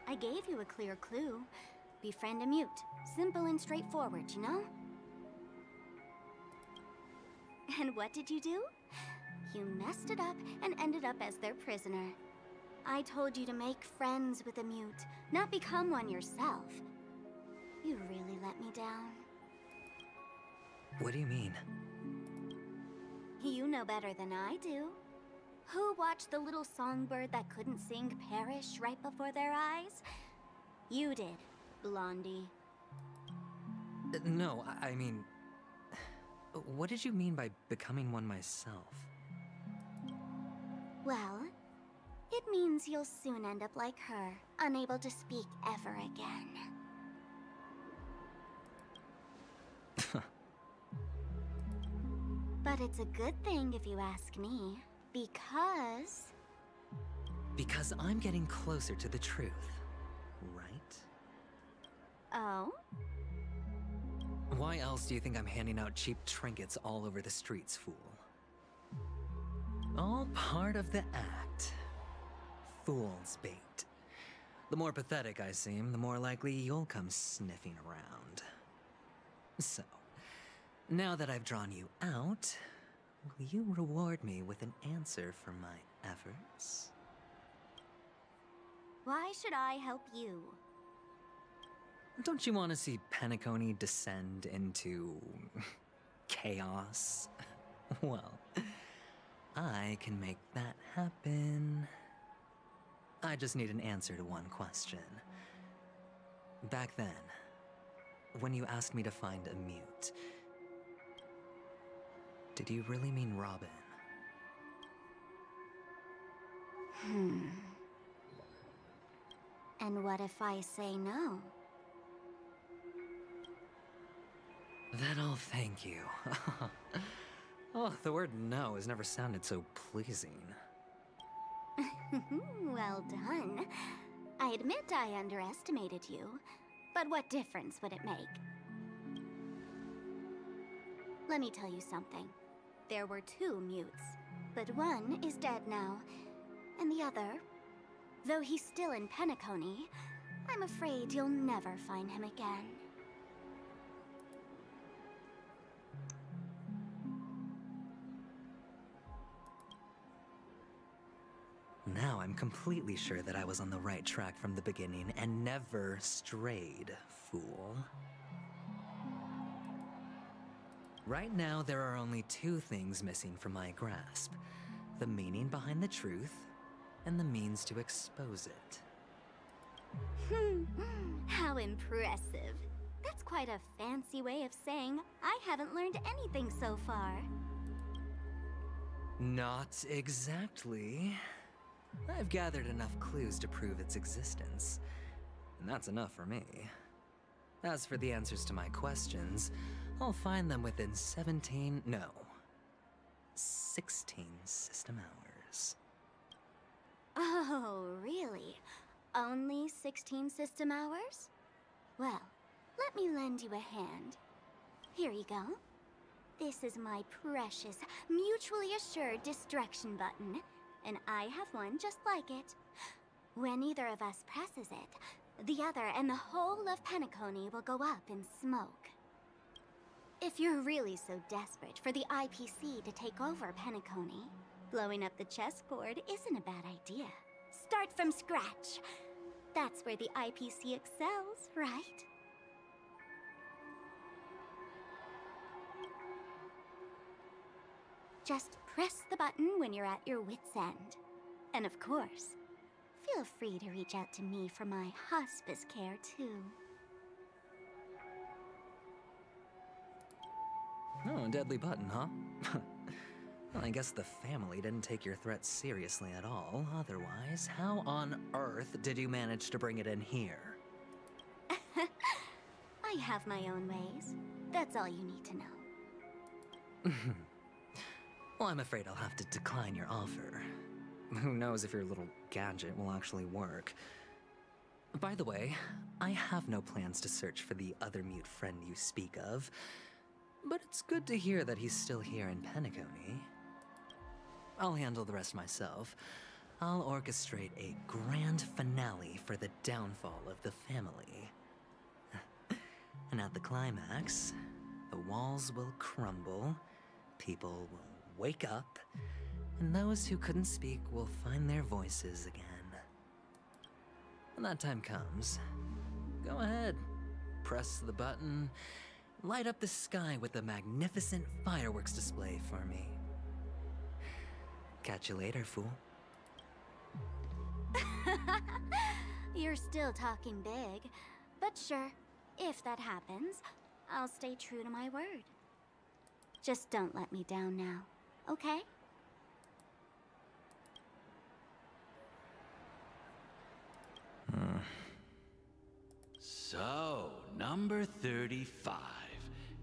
I gave you a clear clue. Befriend a mute. Simple and straightforward, you know? And what did you do? You messed it up and ended up as their prisoner. I told you to make friends with a mute, not become one yourself. You really let me down. What do you mean? You know better than I do. Who watched the little songbird that couldn't sing perish right before their eyes? You did, Blondie. No, I mean... What did you mean by becoming one myself? Well, It means you'll soon end up like her, unable to speak ever again. But it's a good thing if you ask me, because... Because I'm getting closer to the truth, right? Oh? Why else do you think I'm handing out cheap trinkets all over the streets, fool? All part of the act. Fool's bait. The more pathetic I seem, the more likely you'll come sniffing around. So, now that I've drawn you out, will you reward me with an answer for my efforts? Why should I help you? Don't you want to see Penacony descend into... chaos? Well, I can make that happen. I just need an answer to one question. Back then, when you asked me to find a mute, did you really mean Robin? And what if I say no? Then I'll thank you. Oh, the word no has never sounded so pleasing. Well done. I admit I underestimated you, but what difference would it make? Let me tell you something. There were 2 mutes, but one is dead now, and the other, though he's still in Penacony, I'm afraid you'll never find him again. Now I'm completely sure that I was on the right track from the beginning and never strayed, fool. Right now, there are only 2 things missing from my grasp. The meaning behind the truth, and the means to expose it. How impressive. That's quite a fancy way of saying I haven't learned anything so far. Not exactly. I've gathered enough clues to prove its existence, and that's enough for me. As for the answers to my questions, I'll find them within 16 system hours. Oh, really? Only 16 system hours? Well, let me lend you a hand. Here you go. This is my precious, mutually assured destruction button, and I have one just like it. When either of us presses it, the other and the whole of Penacony will go up in smoke. If you're really so desperate for the IPC to take over Penacony, blowing up the chessboard isn't a bad idea. Start from scratch. That's where the IPC excels, right? Just press the button when you're at your wit's end. And of course, feel free to reach out to me for my hospice care, too. Oh, a deadly button, huh? Well, I guess the family didn't take your threat seriously at all. Otherwise, how on earth did you manage to bring it in here? I have my own ways. That's all you need to know. Well, I'm afraid I'll have to decline your offer. Who knows if your little gadget will actually work. By the way, I have no plans to search for the other mute friend you speak of, but it's good to hear that he's still here in Penacony. I'll handle the rest myself. I'll orchestrate a grand finale for the downfall of the family. And at the climax, the walls will crumble, people will wake up, and those who couldn't speak will find their voices again. When that time comes, go ahead, press the button, light up the sky with a magnificent fireworks display for me. Catch you later, fool. You're still talking big, but sure, if that happens, I'll stay true to my word. Just don't let me down now, okay? So, number 35.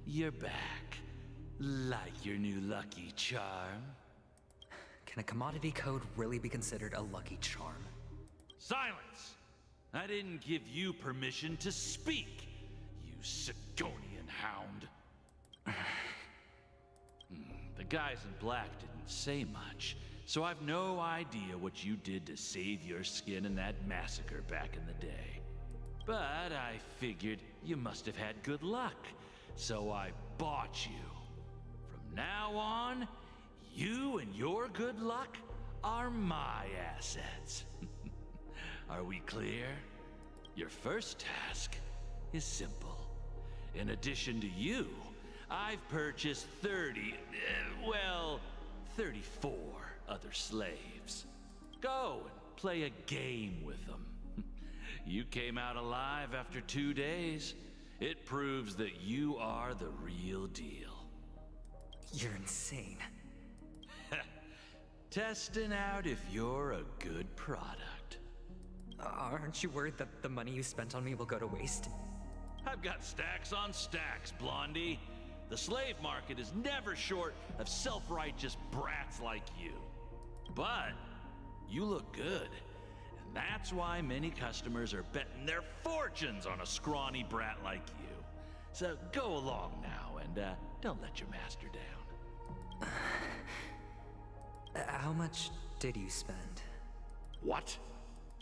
You're back. Like your new lucky charm? Can a commodity code really be considered a lucky charm? Silence! I didn't give you permission to speak, you Sigonian hound. The guys in black didn't say much, so I've no idea what you did to save your skin in that massacre back in the day. But I figured you must have had good luck, so I bought you. From now on, you and your good luck are my assets. Are we clear? Your first task is simple. In addition to you, I've purchased 34 other slaves. Go and play a game with them. You came out alive after 2 days. It proves that you are the real deal. You're insane. Testing out if you're a good product. Aren't you worried that the money you spent on me will go to waste? I've got stacks on stacks, Blondie. The slave market is never short of self-righteous brats like you. But you look good, and that's why many customers are betting their fortunes on a scrawny brat like you. So go along now and don't let your master down. How much did you spend? What?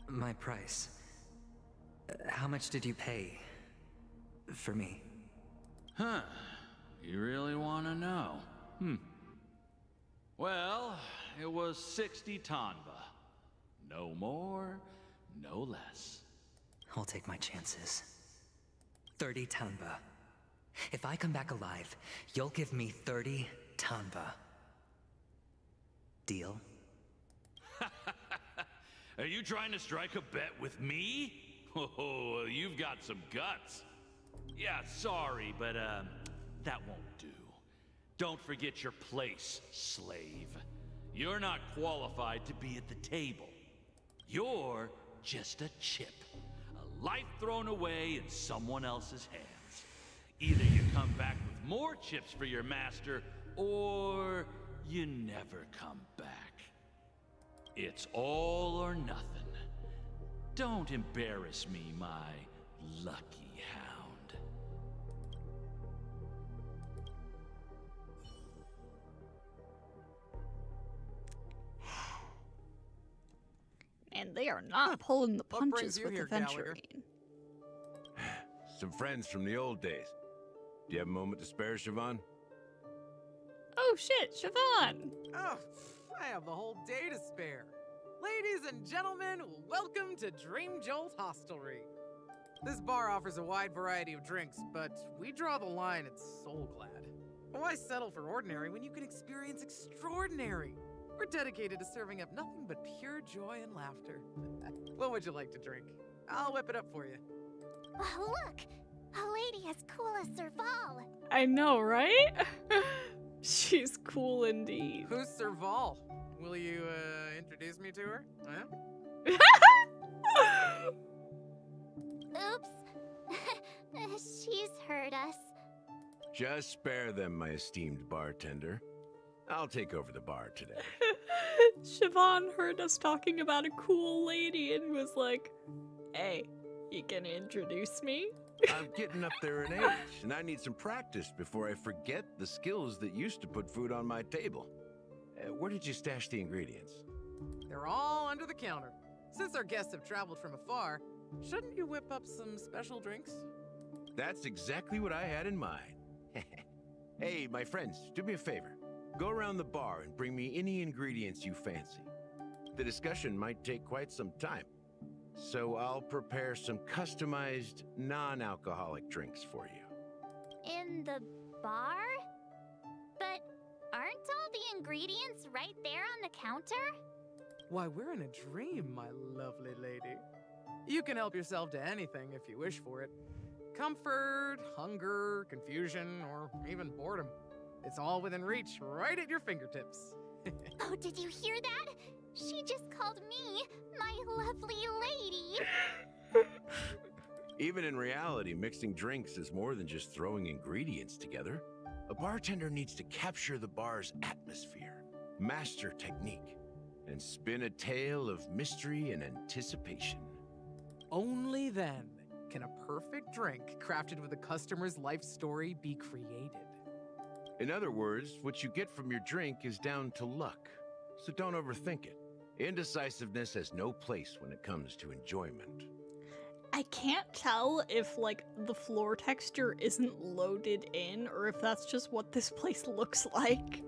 My price. How much did you pay for me? Huh. You really want to know? Well, it was 60 tanba. No more, no less. I'll take my chances. 30 tanba. If I come back alive, you'll give me 30 tanba. Deal? Are you trying to strike a bet with me? Oh, you've got some guts. Yeah, sorry, but that won't do. Don't forget your place, slave. You're not qualified to be at the table. You're just a chip. A life thrown away in someone else's hands. Either you come back with more chips for your master, or you never come back. It's all or nothing. Don't embarrass me, my lucky hound. And they are not pulling the What brings punches you with here, Gallagher? Aventurine. Some friends from the old days. Do you have a moment to spare, Siobhan? Oh shit, Siobhan! Oh, I have the whole day to spare. Ladies and gentlemen, welcome to Dream Jolt Hostelry. This bar offers a wide variety of drinks, but we draw the line at Soulglad. Why settle for ordinary when you can experience extraordinary? We're dedicated to serving up nothing but pure joy and laughter. What would you like to drink? I'll whip it up for you. Oh, look! A lady as cool as Serval. I know, right? She's cool indeed. Who's Serval? Will you, introduce me to her? Huh? Oops. She's heard us. Just spare them, my esteemed bartender. I'll take over the bar today. Siobhan heard us talking about a cool lady and was like, hey, you gonna introduce me? I'm getting up there in age, and I need some practice before I forget the skills that used to put food on my table. Where did you stash the ingredients? They're all under the counter. Since our guests have traveled from afar, shouldn't you whip up some special drinks? That's exactly what I had in mind. Hey, my friends, do me a favor. Go around the bar and bring me any ingredients you fancy. The discussion might take quite some time, so I'll prepare some customized, non-alcoholic drinks for you. In the bar? But aren't all the ingredients right there on the counter? Why, we're in a dream, my lovely lady. You can help yourself to anything if you wish for it. Comfort, hunger, confusion, or even boredom. It's all within reach, right at your fingertips. Oh, did you hear that? She just called me my lovely lady. Even in reality, mixing drinks is more than just throwing ingredients together. A bartender needs to capture the bar's atmosphere, master technique, and spin a tale of mystery and anticipation. Only then can a perfect drink crafted with a customer's life story be created. In other words, what you get from your drink is down to luck, so don't overthink it. Indecisiveness has no place when it comes to enjoyment. I can't tell if, like, the floor texture isn't loaded in, or if that's just what this place looks like.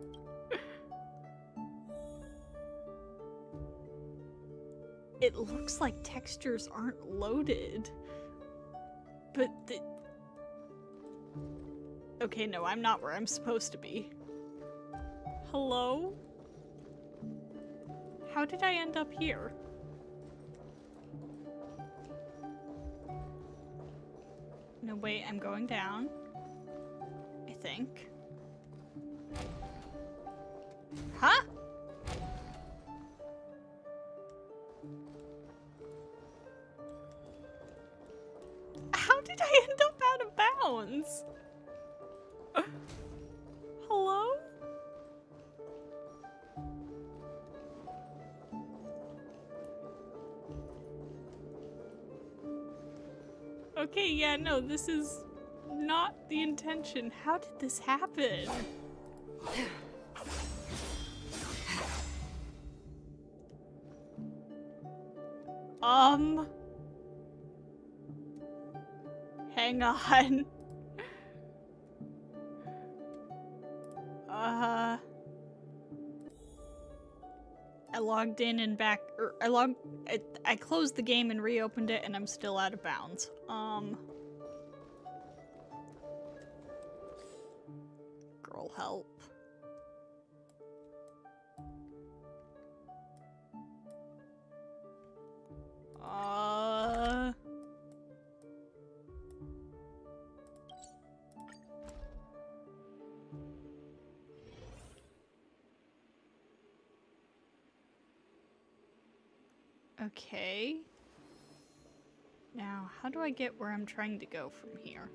It looks like textures aren't loaded. But okay, no, I'm not where I'm supposed to be. Hello? How did I end up here? No, wait, I'm going down. I think. Huh? How did I end up out of bounds? Hello? Okay, yeah, no, this is not the intention. How did this happen? Hang on. I logged in and back, or I closed the game and reopened it and I'm still out of bounds. Girl, help. Okay. Now, how do I get where I'm trying to go from here?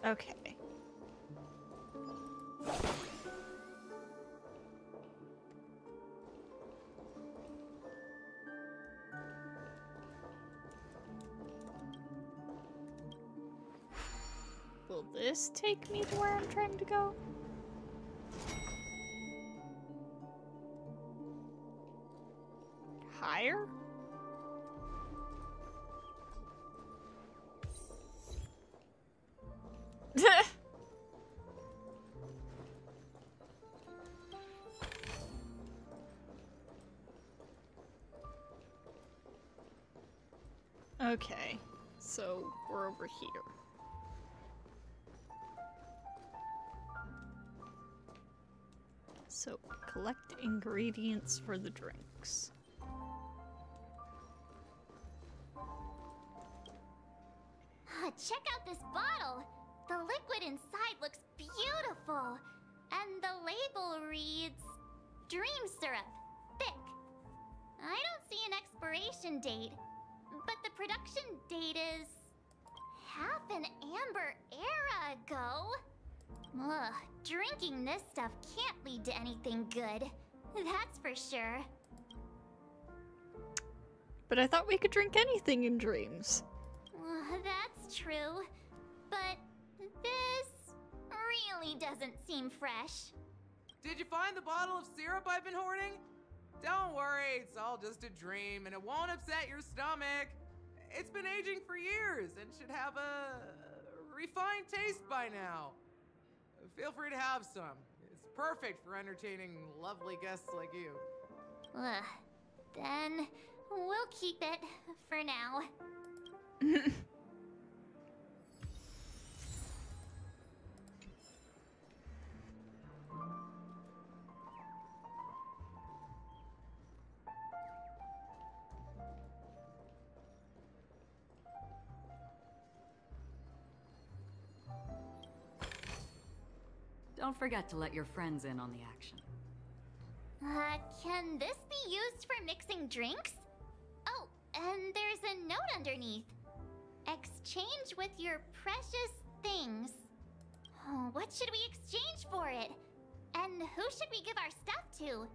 Okay. Will this take me to where I'm trying to go? Higher? Okay, so we're over here. So, collect ingredients for the drinks. Check out this bottle! The liquid inside looks beautiful! And the label reads... Dream syrup. Thick. I don't see an expiration date, but the production date is... half an amber era ago. Ugh, drinking this stuff can't lead to anything good. That's for sure. But I thought we could drink anything in dreams. That's true. But this really doesn't seem fresh. Did you find the bottle of syrup I've been hoarding? Don't worry, it's all just a dream and it won't upset your stomach. It's been aging for years and should have a refined taste by now. Feel free to have some. It's perfect for entertaining lovely guests like you. Ugh. Then we'll keep it for now. Don't forget to let your friends in on the action. Can this be used for mixing drinks? Oh, and there's a note underneath. Exchange with your precious things. Oh, what should we exchange for it? And who should we give our stuff to?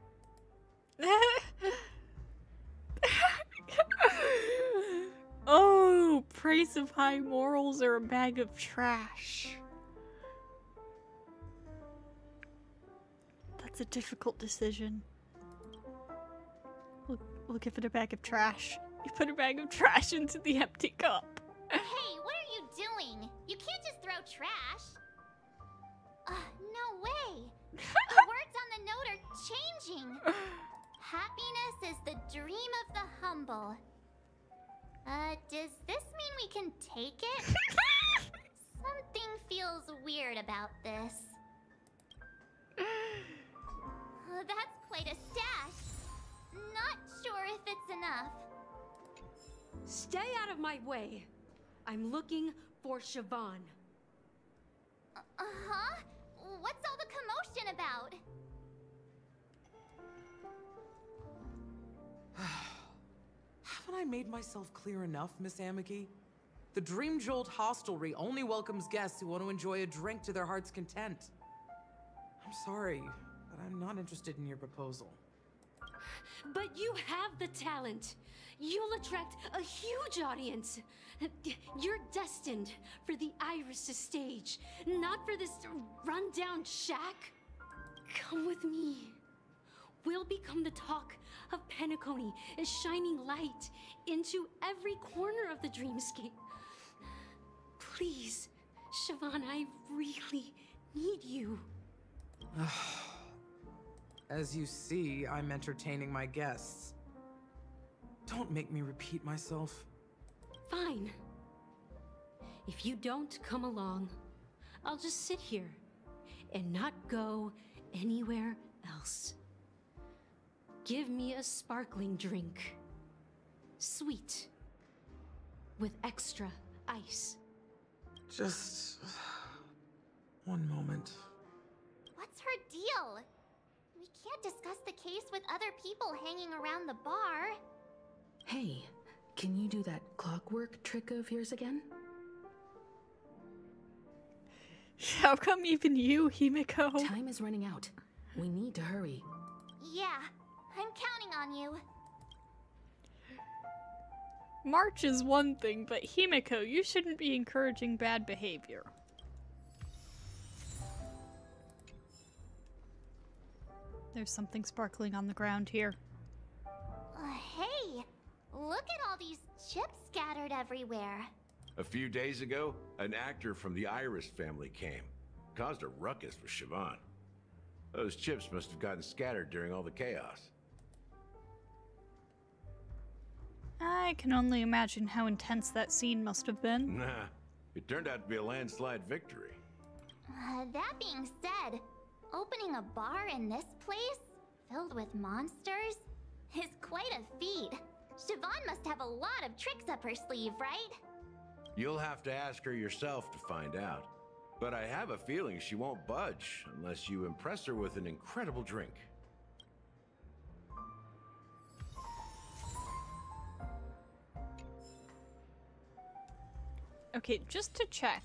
Oh, praise of high morals or a bag of trash. That's a difficult decision. We'll give it a bag of trash. You put a bag of trash into the empty cup. Hey, what are you doing? You can't just throw trash. No way. The words on the note are changing. Happiness is the dream of the humble. Does this mean we can take it? Something feels weird about this. That's quite a stash. Not sure if it's enough. Stay out of my way. I'm looking for Siobhan. Uh-huh? What's all the commotion about? Haven't I made myself clear enough, Miss Amiki? The Dream Jolt Hostelry only welcomes guests who want to enjoy a drink to their heart's content. I'm sorry, but I'm not interested in your proposal. But you have the talent. You'll attract a huge audience. You're destined for the Iris' stage, not for this rundown shack. Come with me. We'll become the talk of Penacony, a shining light into every corner of the dreamscape. Please, Siobhan, I really need you. As you see, I'm entertaining my guests. Don't make me repeat myself. Fine. If you don't come along, I'll just sit here and not go anywhere else. Give me a sparkling drink. Sweet. With extra ice. Just one moment. What's her deal? We can't discuss the case with other people hanging around the bar. Hey, can you do that clockwork trick of yours again? How come even you, Himiko? Time is running out. We need to hurry. Yeah, I'm counting on you. March is one thing, but Himiko, you shouldn't be encouraging bad behavior. There's something sparkling on the ground here. Hey, look at all these chips scattered everywhere. A few days ago, an actor from the Iris family came. Caused a ruckus with Siobhan. Those chips must have gotten scattered during all the chaos. I can only imagine how intense that scene must have been. Nah, it turned out to be a landslide victory. That being said, opening a bar in this place, filled with monsters, is quite a feat. Siobhan must have a lot of tricks up her sleeve, right? You'll have to ask her yourself to find out. But I have a feeling she won't budge unless you impress her with an incredible drink. Okay, just to check.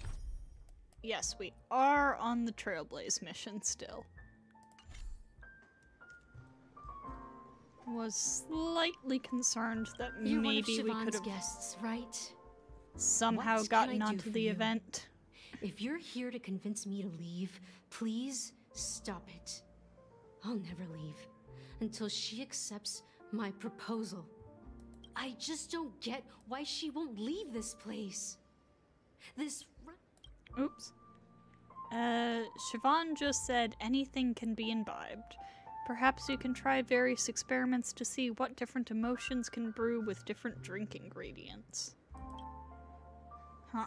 Yes, we are on the Trailblaze mission still. Was slightly concerned that You're maybe we one of could Siobhan's have guests, right? somehow What gotten can I do onto for the you? event. If you're here to convince me to leave, please stop it. I'll never leave until she accepts my proposal. I just don't get why she won't leave this place. Oops. Siobhan just said anything can be imbibed. Perhaps you can try various experiments to see what different emotions can brew with different drink ingredients. Huh.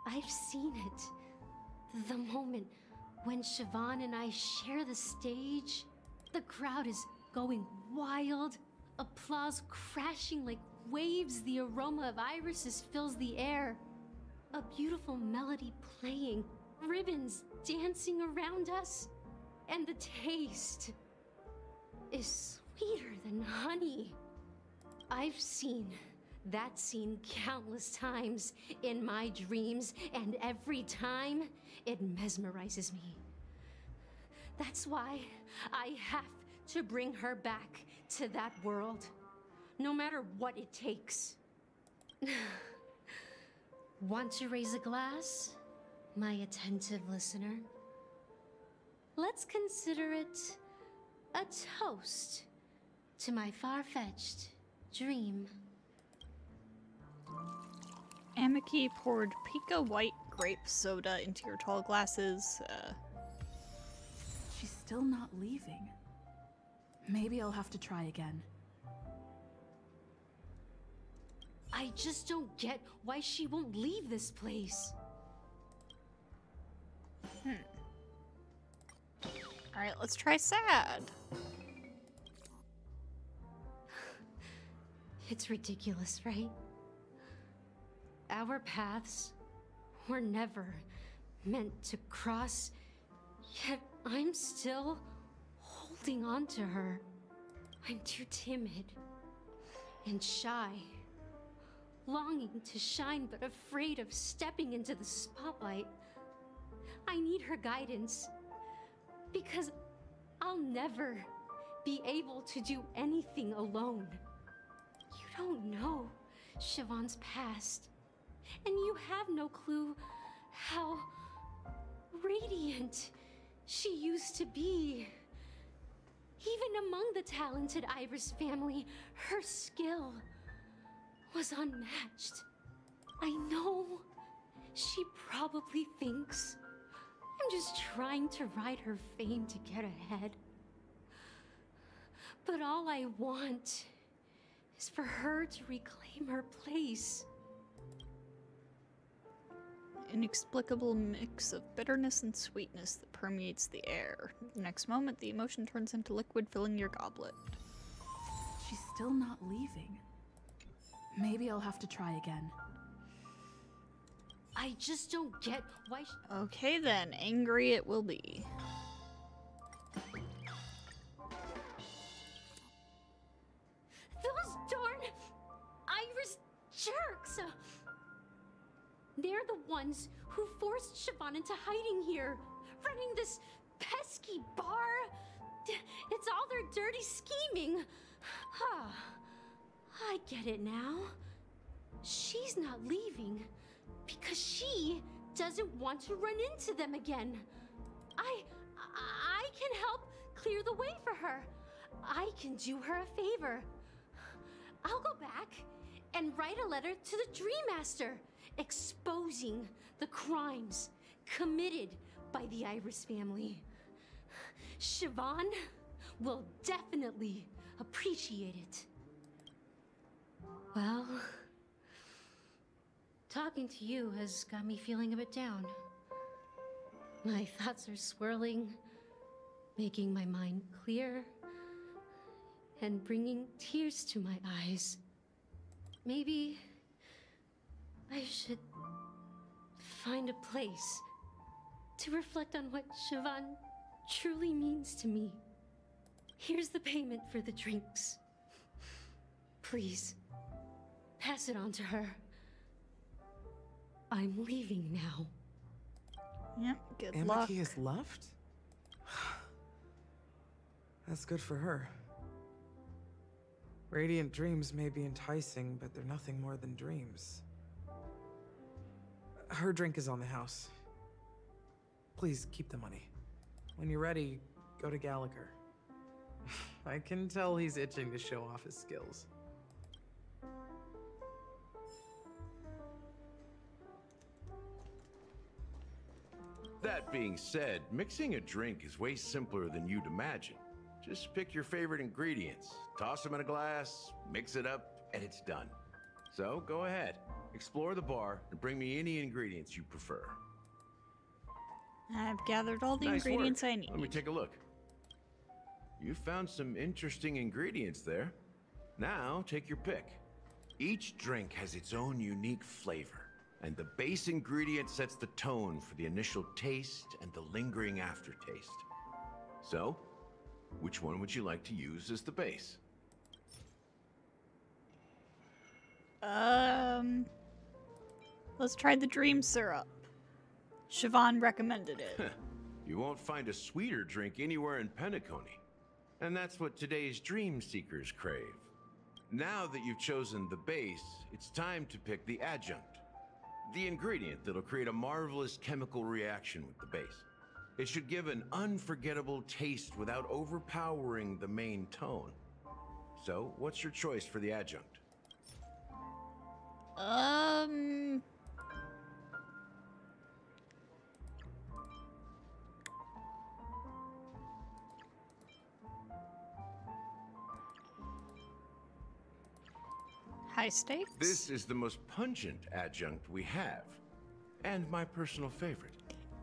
I've seen it. The moment when Siobhan and I share the stage, the crowd is going wild, applause crashing like waves, the aroma of irises fills the air. A beautiful melody playing, ribbons dancing around us, and the taste is sweeter than honey. I've seen that scene countless times in my dreams, and every time it mesmerizes me. That's why I have to bring her back to that world, no matter what it takes. Want to raise a glass, my attentive listener? Let's consider it a toast to my far-fetched dream. Amiki poured Pika white grape soda into your tall glasses. She's still not leaving. Maybe I'll have to try again. I just don't get why she won't leave this place. Alright, let's try sad. It's ridiculous, right? Our paths were never meant to cross, yet I'm still holding on to her. I'm too timid and shy, longing to shine but afraid of stepping into the spotlight. I need her guidance, because I'll never be able to do anything alone. You don't know Siobhan's past, and you have no clue how radiant she used to be. Even among the talented Iris family, her skill was unmatched. I know she probably thinks I'm just trying to ride her fame to get ahead. But all I want is for her to reclaim her place. Inexplicable mix of bitterness and sweetness that permeates the air. The next moment, the emotion turns into liquid, filling your goblet. She's still not leaving. Maybe I'll have to try again. I just don't get why Okay then, angry it will be. Those darn Iris jerks! They're the ones who forced Siobhan into hiding here, running this pesky bar. It's all their dirty scheming. I get it now. She's not leaving because she doesn't want to run into them again. I can help clear the way for her. I can do her a favor. I'll go back and write a letter to the Dream Master, exposing the crimes committed by the Iris family. Siobhan will definitely appreciate it. Well, talking to you has got me feeling a bit down. My thoughts are swirling, making my mind clear, and bringing tears to my eyes. Maybe I should find a place to reflect on what Siobhan truly means to me. Here's the payment for the drinks. Please, pass it on to her. I'm leaving now. Yep, good luck. Amiki has left? That's good for her. Radiant dreams may be enticing, but they're nothing more than dreams. Her drink is on the house. Please keep the money. When you're ready, go to Gallagher. I can tell he's itching to show off his skills. That being said, mixing a drink is way simpler than you'd imagine. Just pick your favorite ingredients, toss them in a glass, mix it up, and it's done. So go ahead, explore the bar, and bring me any ingredients you prefer. I've gathered all the Nice ingredients work. I need. Let me take a look. You found some interesting ingredients there. Now, take your pick. Each drink has its own unique flavor, and the base ingredient sets the tone for the initial taste and the lingering aftertaste. So, which one would you like to use as the base? Let's try the dream syrup. Siobhan recommended it. You won't find a sweeter drink anywhere in Penacony. And that's what today's dream seekers crave. Now that you've chosen the base, it's time to pick the adjunct. The ingredient that'll create a marvelous chemical reaction with the base. It should give an unforgettable taste without overpowering the main tone. So, what's your choice for the adjunct? High stakes? This is the most pungent adjunct we have, and my personal favorite.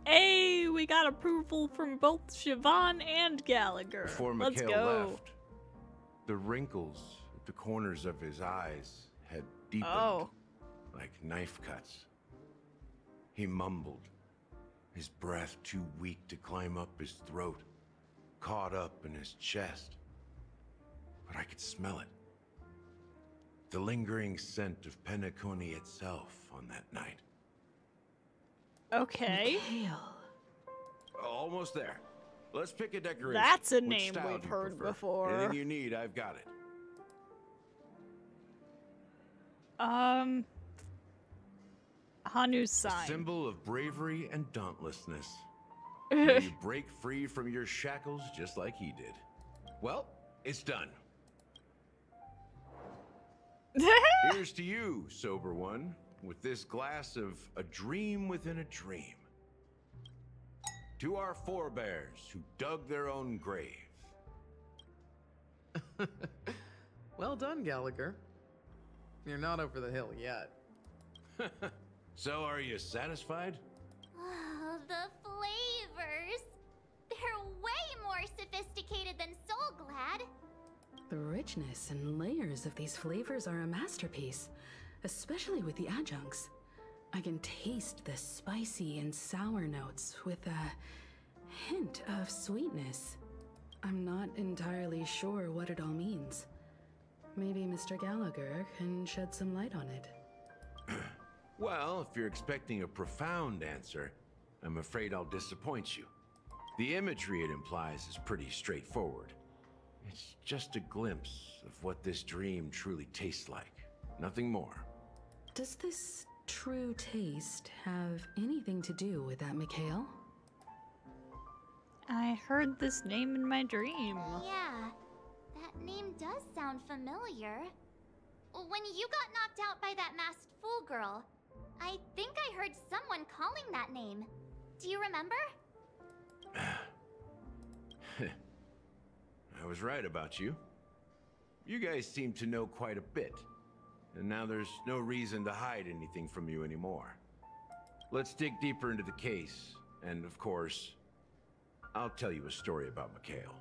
Hey, we got approval from both Siobhan and Gallagher. Before Let's Mikhail go. left, the wrinkles at the corners of his eyes had deepened like knife cuts. He mumbled, his breath too weak to climb up his throat, caught up in his chest. But I could smell it. The lingering scent of Penacony itself on that night. Okay. Mikhail. Almost there. Let's pick a decoration. That's a Which name style we've do you heard prefer? before. Anything you need, I've got it. Hanu's A sign. symbol of bravery and dauntlessness. May you break free from your shackles just like he did. Well, it's done. Here's to you, sober one, with this glass of a dream within a dream. To our forebears who dug their own grave. Well done, Gallagher. You're not over the hill yet. So, are you satisfied? Oh, the flavors! They're way more sophisticated than Soul Glad. The richness and layers of these flavors are a masterpiece, especially with the adjuncts. I can taste the spicy and sour notes with a hint of sweetness. I'm not entirely sure what it all means. Maybe Mr. Gallagher can shed some light on it. Well, if you're expecting a profound answer, I'm afraid I'll disappoint you. The imagery it implies is pretty straightforward. It's just a glimpse of what this dream truly tastes like. Nothing more. Does this true taste have anything to do with that, Mikhail? I heard this name in my dream. Yeah, that name does sound familiar. When you got knocked out by that masked fool girl, I think I heard someone calling that name. Do you remember? I was right about you. You guys seem to know quite a bit. And now there's no reason to hide anything from you anymore. Let's dig deeper into the case. And of course, I'll tell you a story about Mikhail.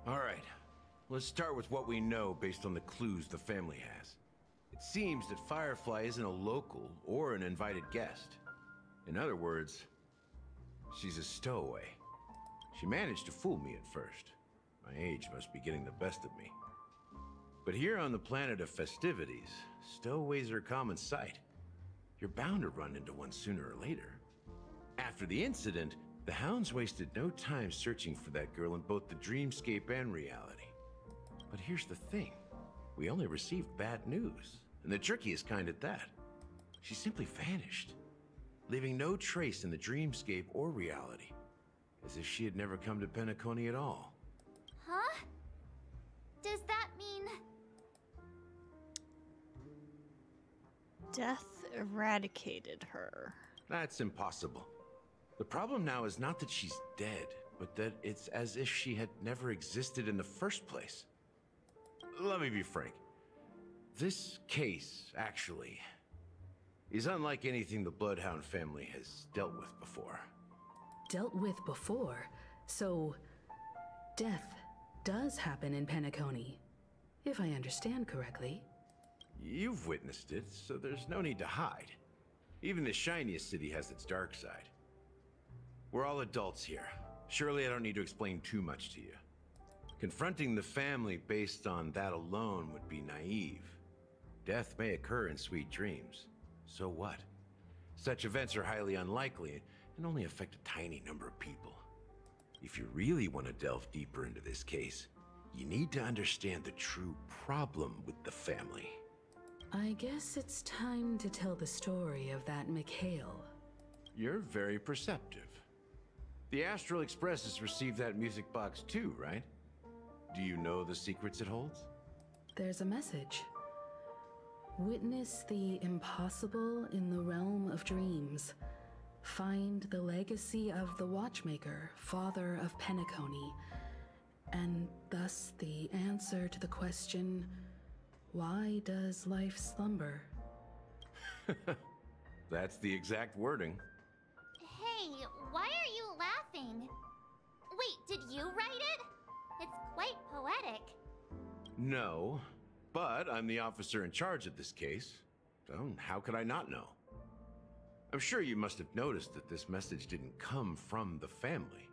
All right, let's start with what we know based on the clues the family has. It seems that Firefly isn't a local or an invited guest. In other words, she's a stowaway. She managed to fool me at first. My age must be getting the best of me. But here on the planet of festivities, stowaways are a common sight. You're bound to run into one sooner or later. After the incident, the hounds wasted no time searching for that girl in both the dreamscape and reality. But here's the thing. We only received bad news, and the trickiest kind at that. She simply vanished, leaving no trace in the dreamscape or reality, as if she had never come to Penacony at all. Huh? Does that mean... Death eradicated her. That's impossible. The problem now is not that she's dead, but that it's as if she had never existed in the first place. Let me be frank. This case, actually, is unlike anything the Bloodhound family has dealt with before. Dealt with before? So, Death does happen in Penacony, if I understand correctly. You've witnessed it, so there's no need to hide. Even the shiniest city has its dark side. We're all adults here. Surely I don't need to explain too much to you. Confronting the family based on that alone would be naive. Death may occur in sweet dreams. So what? Such events are highly unlikely and only affect a tiny number of people. If you really want to delve deeper into this case, you need to understand the true problem with the family. I guess it's time to tell the story of that Mikhail. You're very perceptive. The Astral Express has received that music box too, right? Do you know the secrets it holds? There's a message. Witness the impossible in the realm of dreams. Find the legacy of the Watchmaker, father of Penacony, and thus the answer to the question, why does life slumber? That's the exact wording. Hey, why are you laughing? Wait, did you write it? It's quite poetic. No, but I'm the officer in charge of this case, so how could I not know? I'm sure you must have noticed that this message didn't come from the family.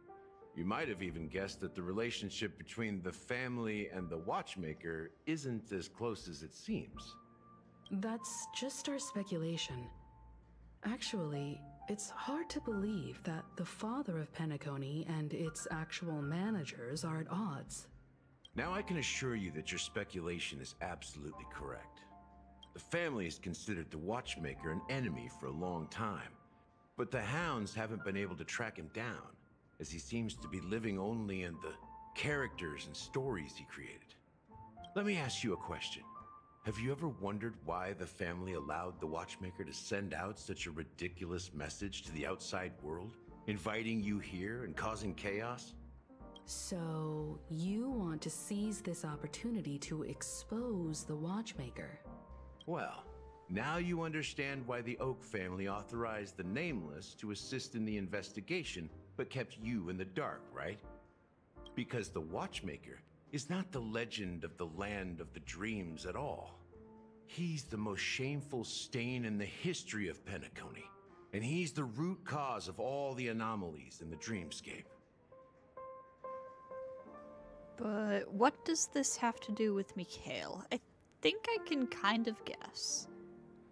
You might have even guessed that the relationship between the family and the Watchmaker isn't as close as it seems. That's just our speculation. Actually, it's hard to believe that the father of Penacony and its actual managers are at odds. Now I can assure you that your speculation is absolutely correct. The family has considered the Watchmaker an enemy for a long time, but the Hounds haven't been able to track him down, as he seems to be living only in the characters and stories he created. Let me ask you a question. Have you ever wondered why the family allowed the Watchmaker to send out such a ridiculous message to the outside world, inviting you here and causing chaos? So, you want to seize this opportunity to expose the Watchmaker? Well, now you understand why the Oak family authorized the Nameless to assist in the investigation, but kept you in the dark, right? Because the Watchmaker is not the legend of the Land of the Dreams at all. He's the most shameful stain in the history of Penacony, and he's the root cause of all the anomalies in the dreamscape. But what does this have to do with Mikhail? I think I can kind of guess.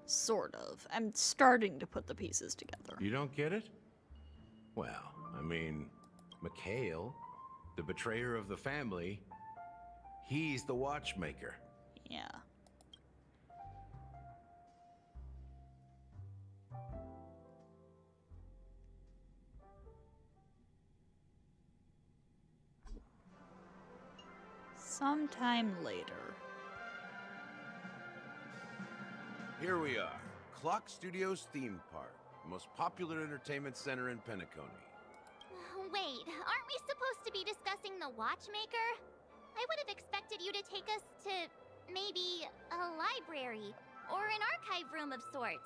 Sort of. I'm starting to put the pieces together. You don't get it? Well, I mean, Mikhail, the betrayer of the family, he's the Watchmaker. Yeah. Sometime later. Here we are, Clock Studios theme park, the most popular entertainment center in Penacony. Wait, aren't we supposed to be discussing the Watchmaker? I would have expected you to take us to maybe a library or an archive room of sorts.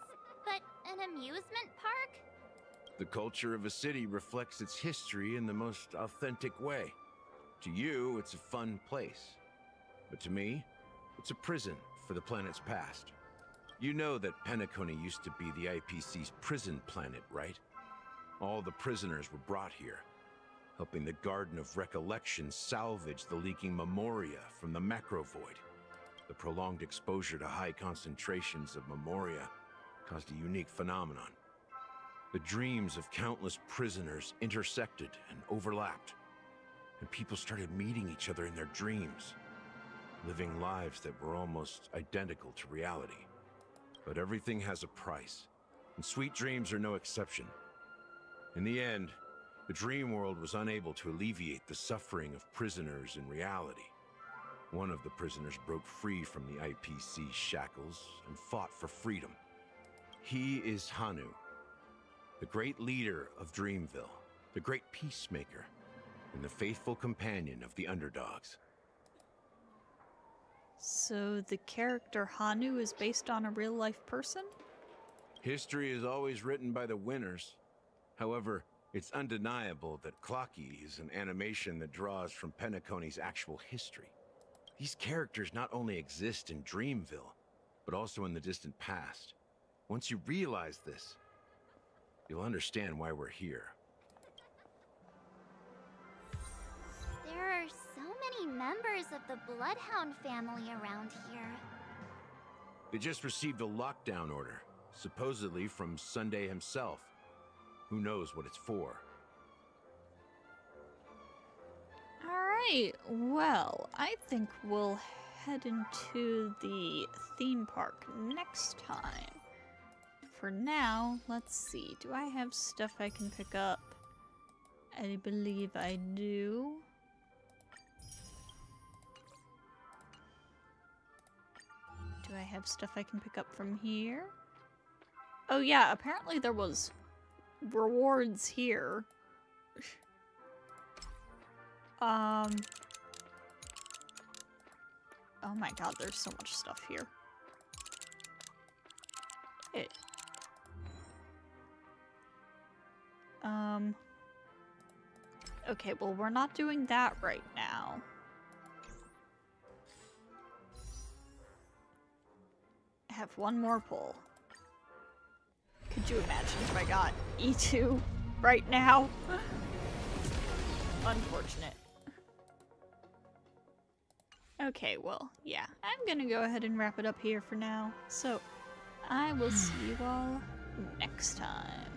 But an amusement park? The culture of a city reflects its history in the most authentic way. To you, it's a fun place. But to me, it's a prison for the planet's past. You know that Penacony used to be the IPC's prison planet, right? All the prisoners were brought here, helping the Garden of Recollection salvage the leaking memoria from the macrovoid. The prolonged exposure to high concentrations of memoria caused a unique phenomenon. The dreams of countless prisoners intersected and overlapped, and people started meeting each other in their dreams, living lives that were almost identical to reality. But everything has a price, and sweet dreams are no exception. In the end, the dream world was unable to alleviate the suffering of prisoners in reality. One of the prisoners broke free from the IPC shackles and fought for freedom. He is Hanu, the great leader of Dreamville, the great peacemaker, and the faithful companion of the underdogs. So the character Hanu is based on a real-life person? History is always written by the winners. However, It's undeniable that Clocky is an animation that draws from Penacony's actual history. These characters not only exist in Dreamville, but also in the distant past. Once you realize this, you'll understand why we're here. There are so many members of the Bloodhound family around here. They just received a lockdown order, supposedly from Sunday himself. Who knows what it's for? Alright, well, I think we'll head into the theme park next time. For now, let's see. Do I have stuff I can pick up? I believe I do. Do I have stuff I can pick up from here? Oh yeah, apparently there was rewards here. Oh my god, there's so much stuff here. Okay, well, we're not doing that right now. I have one more pull. Could you imagine if I got E2 right now? Unfortunate. Okay, well, yeah. I'm gonna go ahead and wrap it up here for now. So, I will see you all next time.